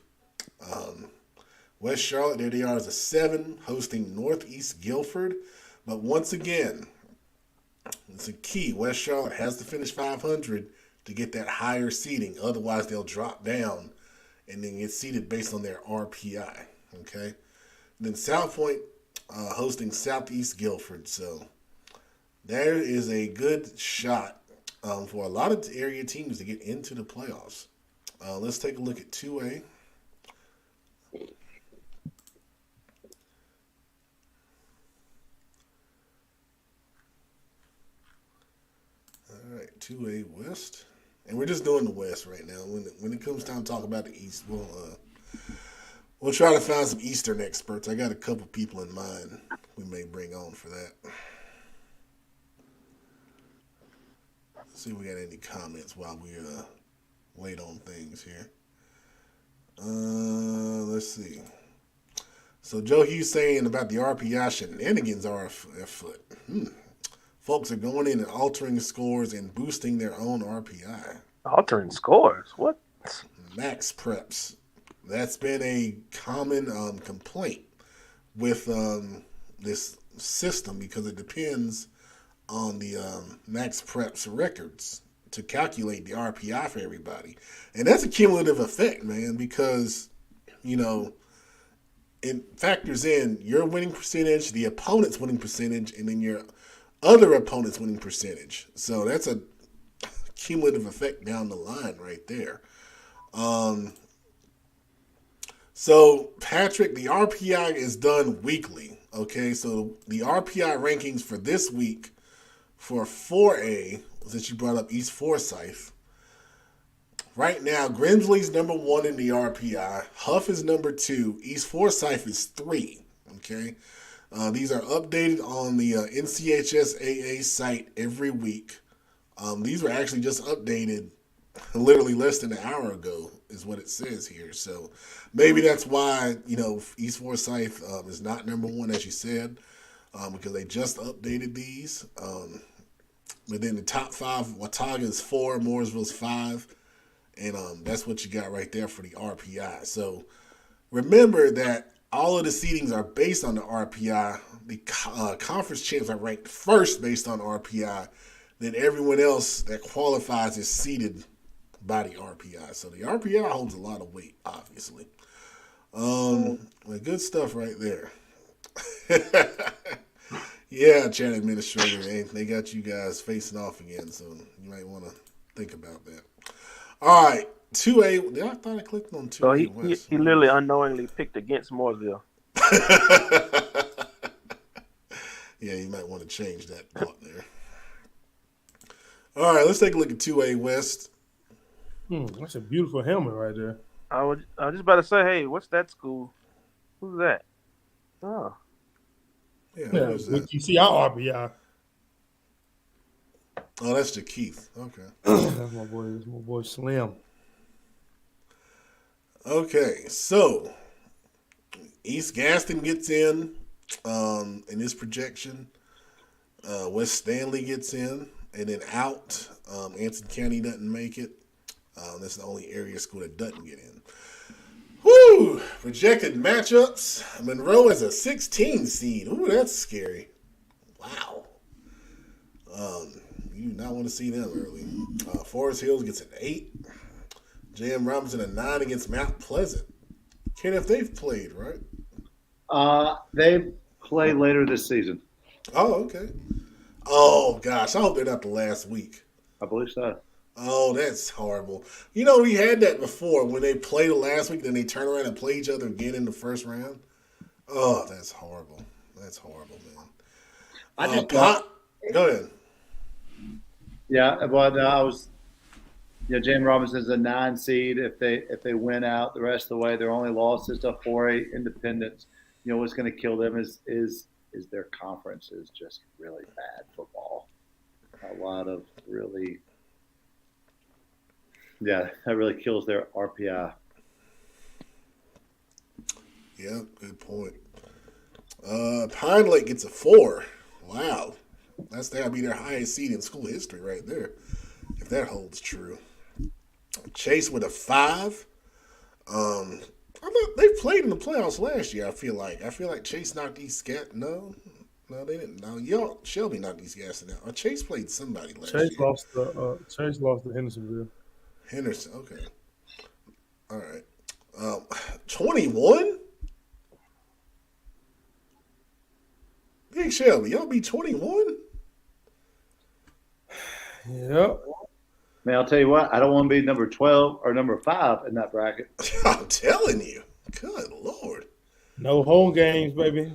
West Charlotte, there they are as a 7, hosting Northeast Guilford. But once again, it's a key. West Charlotte has to finish 500 to get that higher seeding. Otherwise, they'll drop down and then get seeded based on their RPI. Okay? Then South Point hosting Southeast Guilford. So there is a good shot for a lot of area teams to get into the playoffs. Let's take a look at 2A. All right, 2A West. And we're just doing the West right now. When it comes time to talk about the East, we'll try to find some Eastern experts. I got a couple people in mind we may bring on for that. Let's see if we got any comments while we wait on things here. Let's see. So Joe Hughes saying about the RPI shenanigans are afoot. Folks are going in and altering scores and boosting their own RPI. Altering scores? What? Max preps. That's been a common complaint with this system because it depends on the Max Preps records to calculate the RPI for everybody. And that's a cumulative effect, man, because, it factors in your winning percentage, the opponent's winning percentage, and then your other opponent's winning percentage. So that's a cumulative effect down the line right there. So, Patrick, the RPI is done weekly, okay? So the RPI rankings for this week for 4A, since you brought up East Forsyth, right now, Grimsley's number 1 in the RPI. Huff is number 2. East Forsyth is 3, okay? These are updated on the NCHSAA site every week. These were actually just updated literally less than an hour ago is what it says here. So maybe that's why, East Forsyth is not number 1, as you said, because they just updated these. But then the top 5, Watauga is 4, Mooresville's 5. And that's what you got right there for the RPI. So remember that all of the seedings are based on the RPI. The conference champs are ranked first based on RPI. Then everyone else that qualifies is seeded by the RPI. So the RPI holds a lot of weight, obviously. Well, good stuff right there. Yeah, chat administrator, they got you guys facing off again, so you might want to think about that. All right, 2A. I thought I clicked on 2A. So he literally unknowingly picked against Mooresville. Yeah, you might want to change that thought there. All right, let's take a look at 2A West. That's a beautiful helmet right there. I was just about to say, hey, what's that school? Who's that? Oh. Yeah, you see our RPI. Oh, that's Keith. Okay. That's my boy Slim. Okay, so East Gaston gets in this projection. West Stanley gets in, and then out. Anson County doesn't make it. That's the only area school that doesn't get in. Woo! Projected matchups. Monroe as a 16 seed. Ooh, that's scary. Wow. You do not want to see them early. Forest Hills gets an 8. J.M. Robinson a 9 against Mount Pleasant. Kenneth, they've played, right? They play later this season. Oh, okay. Oh, gosh. I hope they're not the last week. I believe so. Oh, that's horrible. You know, we had that before when they play the last week, then they turn around and play each other again in the first round. Oh, that's horrible. That's horrible, man. I just go ahead. Yeah, but I was. James Robinson's a 9 seed. If they win out the rest of the way, their only loss is to 4A Independence. What's going to kill them is their conference is just really bad football. A lot of really, that really kills their RPI. Yeah, good point. Pine Lake gets a 4. Wow. That'll be their highest seed in school history right there, if that holds true. Chase with a 5. They played in the playoffs last year. I feel like Chase knocked East Gat. No, they didn't. No, Shelby knocked East Gaston out. Chase played somebody last year. Chase lost to Hendersonville. Henderson. Okay. All right. 21. Big Shelby, y'all be 21. Yep. Man, I'll tell you what, I don't want to be number 12 or number 5 in that bracket. I'm telling you. Good Lord. No home games, baby.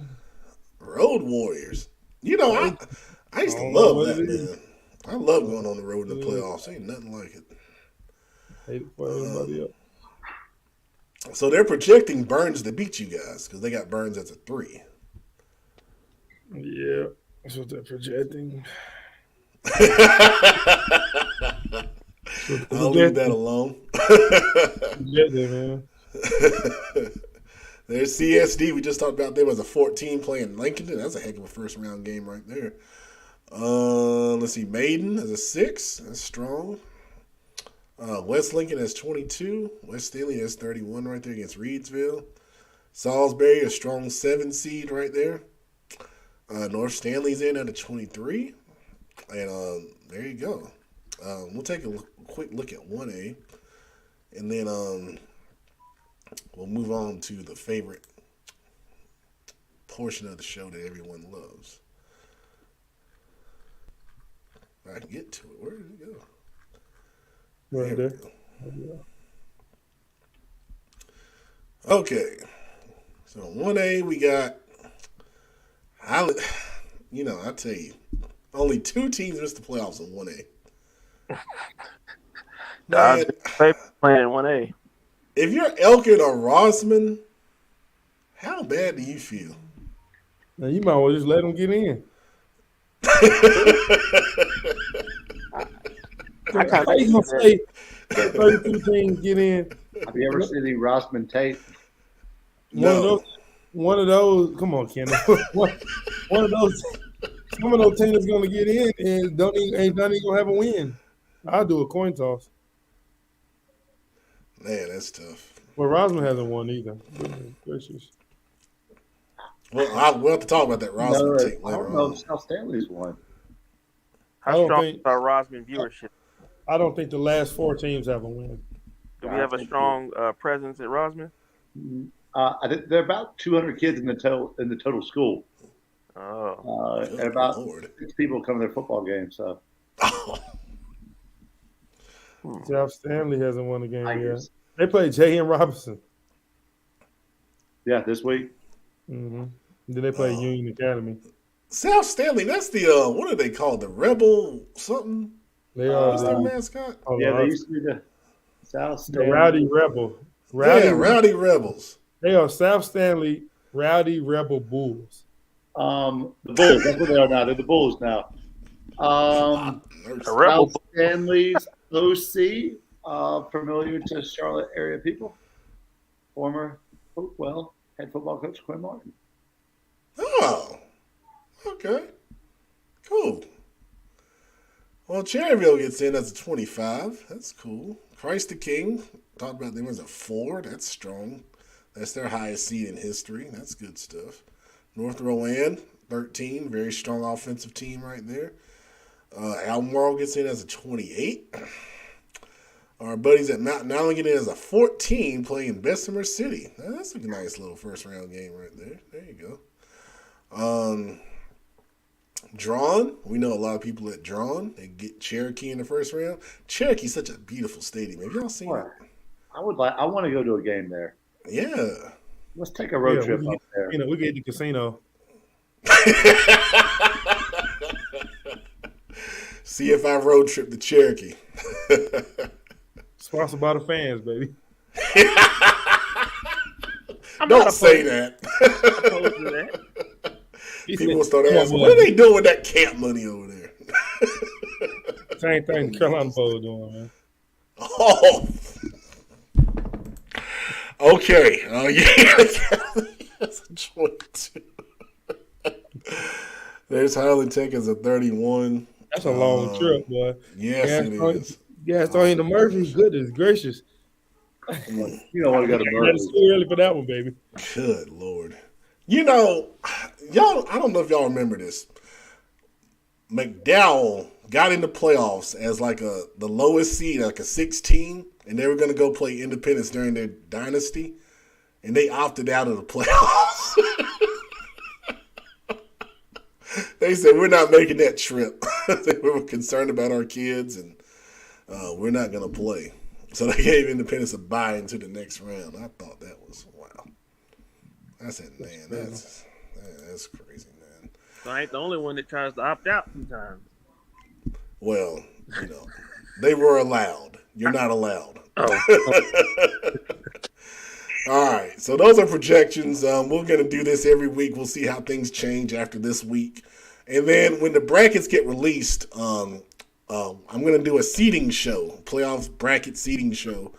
Road Warriors. I used to love that, man. I love going on the road in the playoffs. Ain't nothing like it. Hate it for everybody else. So they're projecting Burns to beat you guys because they got Burns as a 3. Yeah, that's what they're projecting. I'll leave that alone. Man. There's CSD. We just talked about them as a 14 playing Lincoln. That's a heck of a first round game right there. Let's see. Maiden as a 6. That's strong. West Lincoln has 22. West Stanley has 31 right there against Reedsville. Salisbury, a strong 7 seed right there. North Stanley's in at a 23. And there you go. We'll take a quick look at 1A. And then we'll move on to the favorite portion of the show that everyone loves. I can get to it. Where did it go? Right there. Okay. So 1A, we got, I tell you, only 2 teams missed the playoffs in 1A. Man, playing 1A. if you're Elkin or Rossman, how bad do you feel? Now you might well just let them get in. I kind How you gonna say 32 teams get in? Have you ever seen the Rossman tape? One of those. Come on, Ken. one of those. Some of those teams that's gonna get in and ain't gonna have a win. I'll do a coin toss. Man, that's tough. Well, Rosman hasn't won either. Gracious. Well, we'll have to talk about that Rossman take I later don't know on. if South Stanley's won. How strong is our Rosman viewership? I don't think the last 4 teams have a win. Do we have a strong presence at Rosman? I think there are about 200 kids in the total school. Oh, And about 6 people come to their football games. So South Stanley hasn't won a game yet. Tigers. They played J.M. Robinson. Yeah, this week. Mm-hmm. Then they played Union Academy. South Stanley, that's the, what are they called? The Rebel something? They are What's their mascot? Yeah, they used to be the South the Stanley. Rowdy Rebel. Rowdy Rebels. They are South Stanley Rowdy Rebel Bulls. The Bulls. That's what they are now. They're the Bulls now. South Stanley's OC, familiar to Charlotte area people. Former, head football coach Quinn Martin. Oh, okay. Cool. Well, Cherryville gets in as a 25. That's cool. Christ the King, talked about them as a 4. That's strong. That's their highest seed in history. That's good stuff. North Rowan, 13. Very strong offensive team right there. Albemarle gets in as a 28. Our buddies at Mountain Island get in as a 14, playing Bessemer City. Now, that's a nice little first round game right there. There you go. Drawn, we know a lot of people at Drawn. They get Cherokee in the first round. Cherokee's such a beautiful stadium. Have y'all seen it? I want to go to a game there. Yeah. Let's take a road trip up there. We get the casino. CFI road trip to Cherokee. Sponsored by the fans, baby. Don't say that. People will start asking, what are they doing with that camp money over there? Same thing the Carolina Bowl doing, man. Oh. Okay. That's a 22. There's Highland Tech as a 31. That's a long trip, boy. Yes, it is. Gaston to Murphy, goodness gracious. You don't want to go to Murphy. It's too early for that one, baby. Good Lord. You know, y'all, I don't know if y'all remember this. McDowell got in the playoffs as like the lowest seed, like a 16, and they were going to go play Independence during their dynasty, and they opted out of the playoffs. They said, we're not making that trip. We were concerned about our kids, and we're not going to play. So they gave Independence a bye into the next round. I thought that was, wow. I said, man, that's crazy, man. So I ain't the only one that tries to opt out sometimes. Well, they were allowed. You're not allowed. Oh. All right, so those are projections. We're going to do this every week. We'll see how things change after this week. And then when the brackets get released, I'm going to do a seeding show, playoff bracket seeding show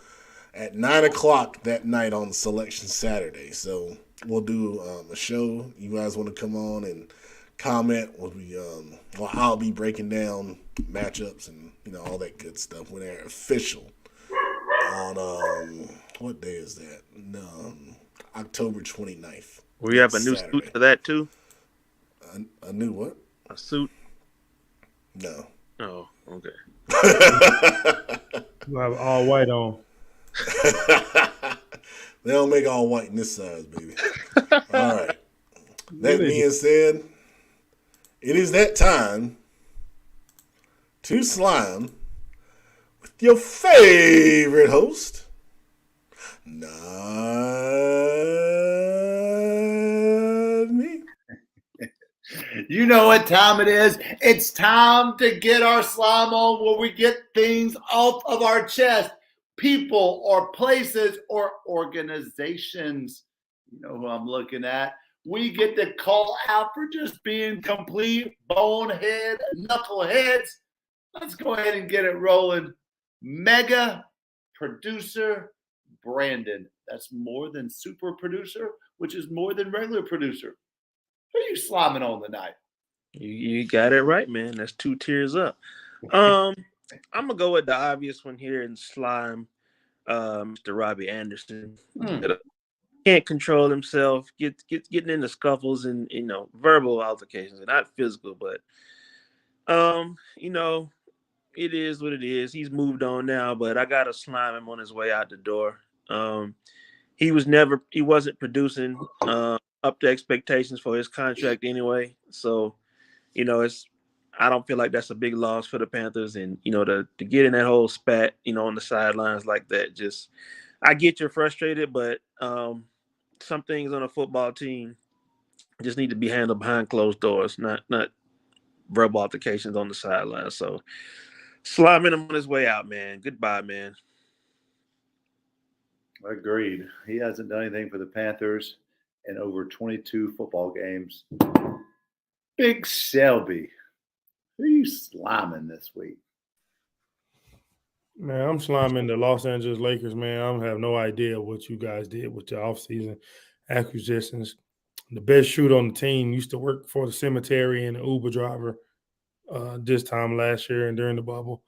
at 9 o'clock that night on Selection Saturday. So we'll do a show. You guys want to come on and comment? I'll be breaking down matchups and all that good stuff when they're official on what day is that? October 29th. We have a new Saturday. suit for that too. A new what? A suit? No. Oh, okay. You have all white on. They don't make all white in this size, baby. All right. That being said, it is that time to slime with your favorite host, not me. You know what time it is. It's time to get our slime on, where we get things off of our chest. People or places or organizations. You know who I'm looking at. We get to call out for just being complete bonehead knuckleheads. Let's go ahead and get it rolling. Mega producer Brandon. That's more than super producer, which is more than regular producer. Who are you sliming on tonight? You got it right, man. That's 2 tiers up. I'm gonna go with the obvious one here and slime Mr. Robbie Anderson. Can't control himself, getting into scuffles and verbal altercations, not physical, but it is what it is. He's moved on now, but I gotta slime him on his way out the door. He wasn't producing up to expectations for his contract anyway. So, I don't feel like that's a big loss for the Panthers. And, to get in that whole spat, on the sidelines like that, I get you're frustrated, but some things on a football team just need to be handled behind closed doors, not verbal altercations on the sidelines. So sliming him on his way out, man. Goodbye, man. Agreed. He hasn't done anything for the Panthers in over 22 football games. Big Selby, who are you sliming this week? Man, I'm sliming the Los Angeles Lakers, man. I have no idea what you guys did with your offseason acquisitions. The best shooter on the team used to work for the cemetery and an Uber driver this time last year and during the bubble.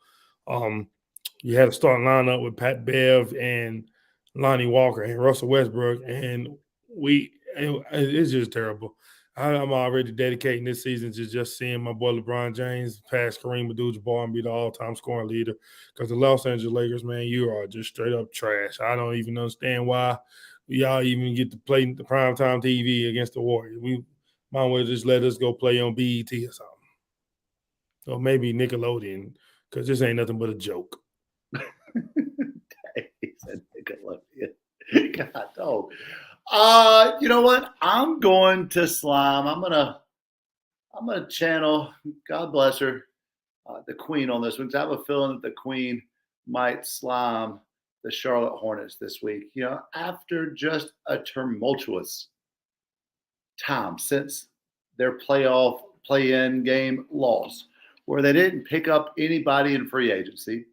You had a starting lineup with Pat Bev and Lonnie Walker and Russell Westbrook, and it's just terrible. I'm already dedicating this season to just seeing my boy LeBron James pass Kareem Abdul-Jabbar and be the all-time scoring leader. Because the Los Angeles Lakers, man, you are just straight up trash. I don't even understand why y'all even get to play the primetime TV against the Warriors. We might as well just let us go play on BET or something. Or maybe Nickelodeon, because this ain't nothing but a joke. He said Nickelodeon. God, dog. You know what? I'm going to slime. I'm gonna channel. God bless her, the Queen on this one. 'Cause I have a feeling that the Queen might slime the Charlotte Hornets this week. You know, after just a tumultuous time since their playoff play-in game loss, where they didn't pick up anybody in free agency,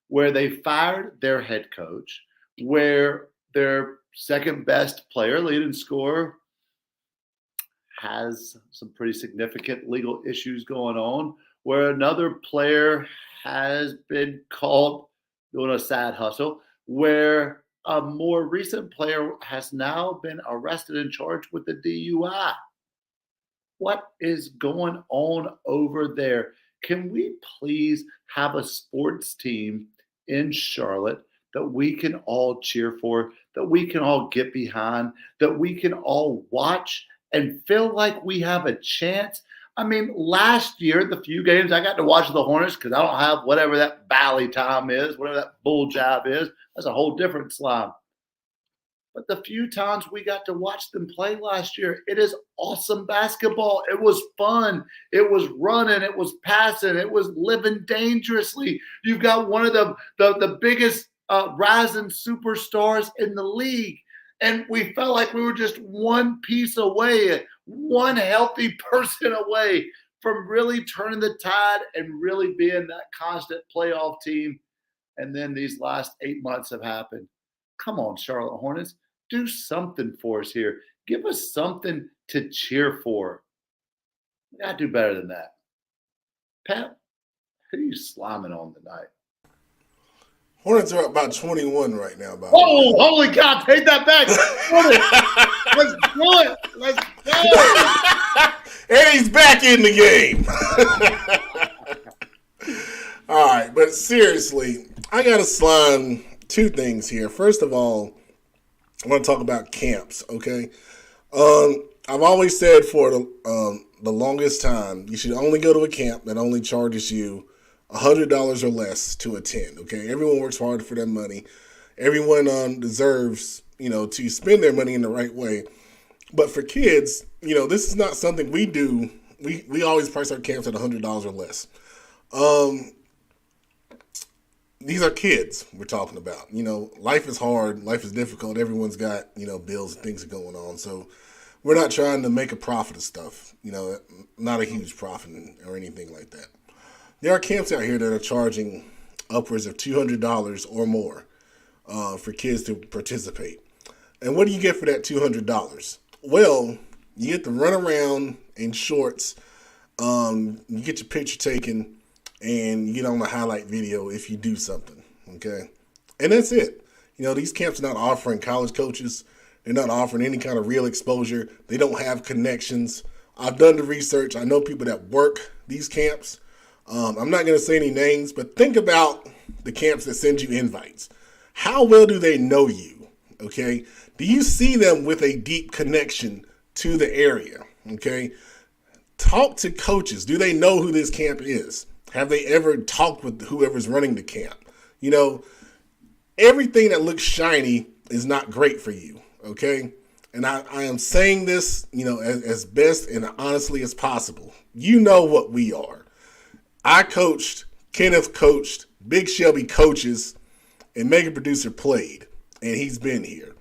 where they fired their head coach, where their second best player, leading scorer, has some pretty significant legal issues going on, where another player has been caught doing a side hustle, where a more recent player has now been arrested and charged with a DUI. What is going on over there? Can we please have a sports team in Charlotte that we can all cheer for, that we can all get behind, that we can all watch and feel like we have a chance? I mean, last year, the few games I got to watch the Hornets, because I don't have whatever that Bally time is, whatever that bull job is, that's a whole different slime. But the few times we got to watch them play last year, it is awesome basketball. It was fun. It was running. It was passing. It was living dangerously. You've got one of the biggest rising superstars in the league. And we felt like we were just one piece away, one healthy person away from really turning the tide and really being that constant playoff team. And then these last 8 months have happened. Come on, Charlotte Hornets. Do something for us here. Give us something to cheer for. We got to do better than that. Pat, who are you sliming on tonight? Hornets are about 21 right now. Oh, holy God. Take that back. Let's do it. Let's go. And he's back in the game. All right, but seriously, I got to slime two things here. First of all, I want to talk about camps, okay? I've always said for the longest time, you should only go to a camp that only charges you $100 or less to attend, okay? Everyone works hard for their money. Everyone deserves, to spend their money in the right way. But for kids, this is not something we do. We always price our camps at $100 or less. These are kids we're talking about. Life is hard. Life is difficult. Everyone's got, bills and things going on. So we're not trying to make a profit of stuff, not a huge profit or anything like that. There are camps out here that are charging upwards of $200 or more for kids to participate. And what do you get for that $200? Well, you get to run around in shorts, you get your picture taken, and you get on the highlight video if you do something, okay? And that's it. These camps are not offering college coaches. They're not offering any kind of real exposure. They don't have connections. I've done the research. I know people that work these camps. I'm not going to say any names, but think about the camps that send you invites. How well do they know you, okay? Do you see them with a deep connection to the area, okay? Talk to coaches. Do they know who this camp is? Have they ever talked with whoever's running the camp? Everything that looks shiny is not great for you, okay? And I am saying this, as best and honestly as possible. You know what we are. I coached, Kenneth coached, Big Shelby coaches, and Mega Producer played, and he's been here.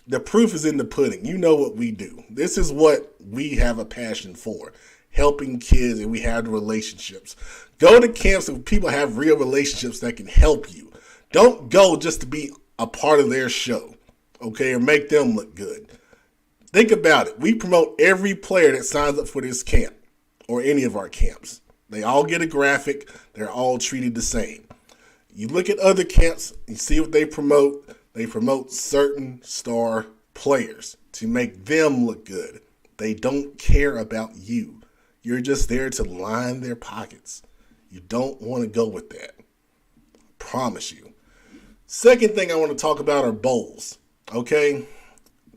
The proof is in the pudding. You know what we do. This is what we have a passion for. Helping kids, and we have the relationships. Go to camps where people have real relationships that can help you. Don't go just to be a part of their show, okay, or make them look good. Think about it. We promote every player that signs up for this camp or any of our camps. They all get a graphic. They're all treated the same. You look at other camps, you see what they promote. They promote certain star players to make them look good. They don't care about you. You're just there to line their pockets. You don't want to go with that. I promise you. Second thing I want to talk about are bowls. Okay?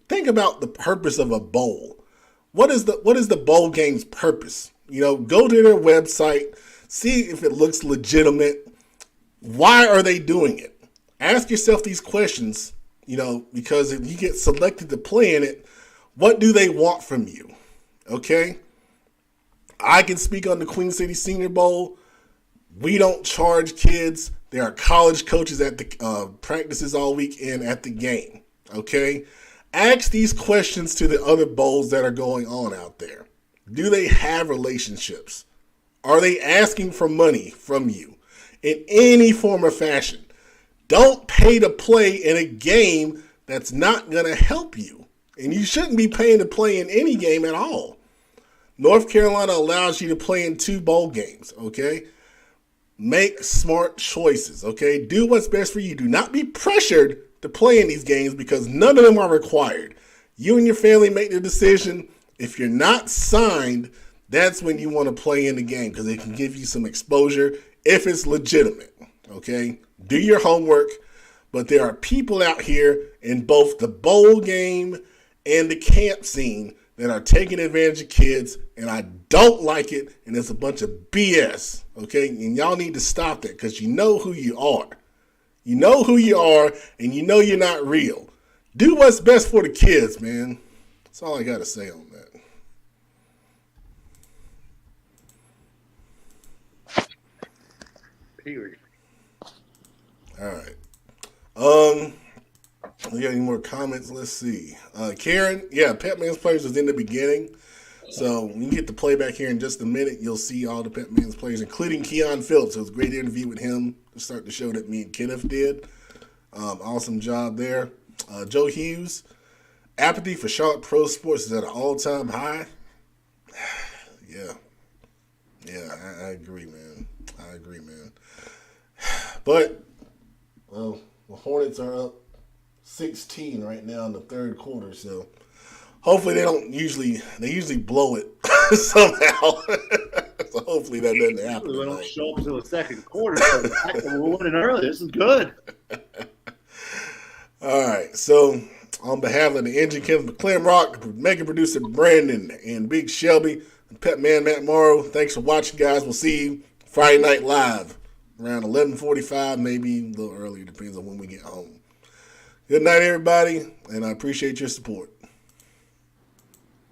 Think about the purpose of a bowl. What is the bowl game's purpose? Go to their website, see if it looks legitimate. Why are they doing it? Ask yourself these questions, because if you get selected to play in it, what do they want from you? Okay? I can speak on the Queen City Senior Bowl. We don't charge kids. There are college coaches at the practices all weekend at the game. Okay? Ask these questions to the other bowls that are going on out there. Do they have relationships? Are they asking for money from you in any form or fashion? Don't pay to play in a game that's not going to help you. And you shouldn't be paying to play in any game at all. North Carolina allows you to play in 2 bowl games, okay? Make smart choices, okay? Do what's best for you. Do not be pressured to play in these games because none of them are required. You and your family make the decision. If you're not signed, that's when you want to play in the game because it can give you some exposure if it's legitimate, okay? Do your homework, but there are people out here in both the bowl game and the camp scene that are taking advantage of kids, and I don't like it, and it's a bunch of BS, okay? And y'all need to stop that because you know who you are. You know who you are, and you know you're not real. Do what's best for the kids, man. That's all I got to say on that. Period. All right. We got any more comments? Let's see. Karen, Pepman's players was in the beginning. So when you get the playback here in just a minute, you'll see all the Pepman's players, including Keon Phillips. It was a great interview with him to start the show that me and Kenneth did. Awesome job there. Joe Hughes, apathy for Charlotte Pro Sports is at an all-time high. Yeah, I agree, man. But, well, the Hornets are up 16 right now in the third quarter, so hopefully they usually blow it somehow. So hopefully that doesn't happen. We don't show up until the second quarter, so the fact that we're winning early, this is good. All right, so on behalf of the engine Kenneth McClem Rock, mega producer Brandon, and Big Shelby, and Pepman Matt Morrow, thanks for watching, guys. We'll see you Friday Night Live around 11:45, maybe a little earlier, depends on when we get home. Good night, everybody, and I appreciate your support.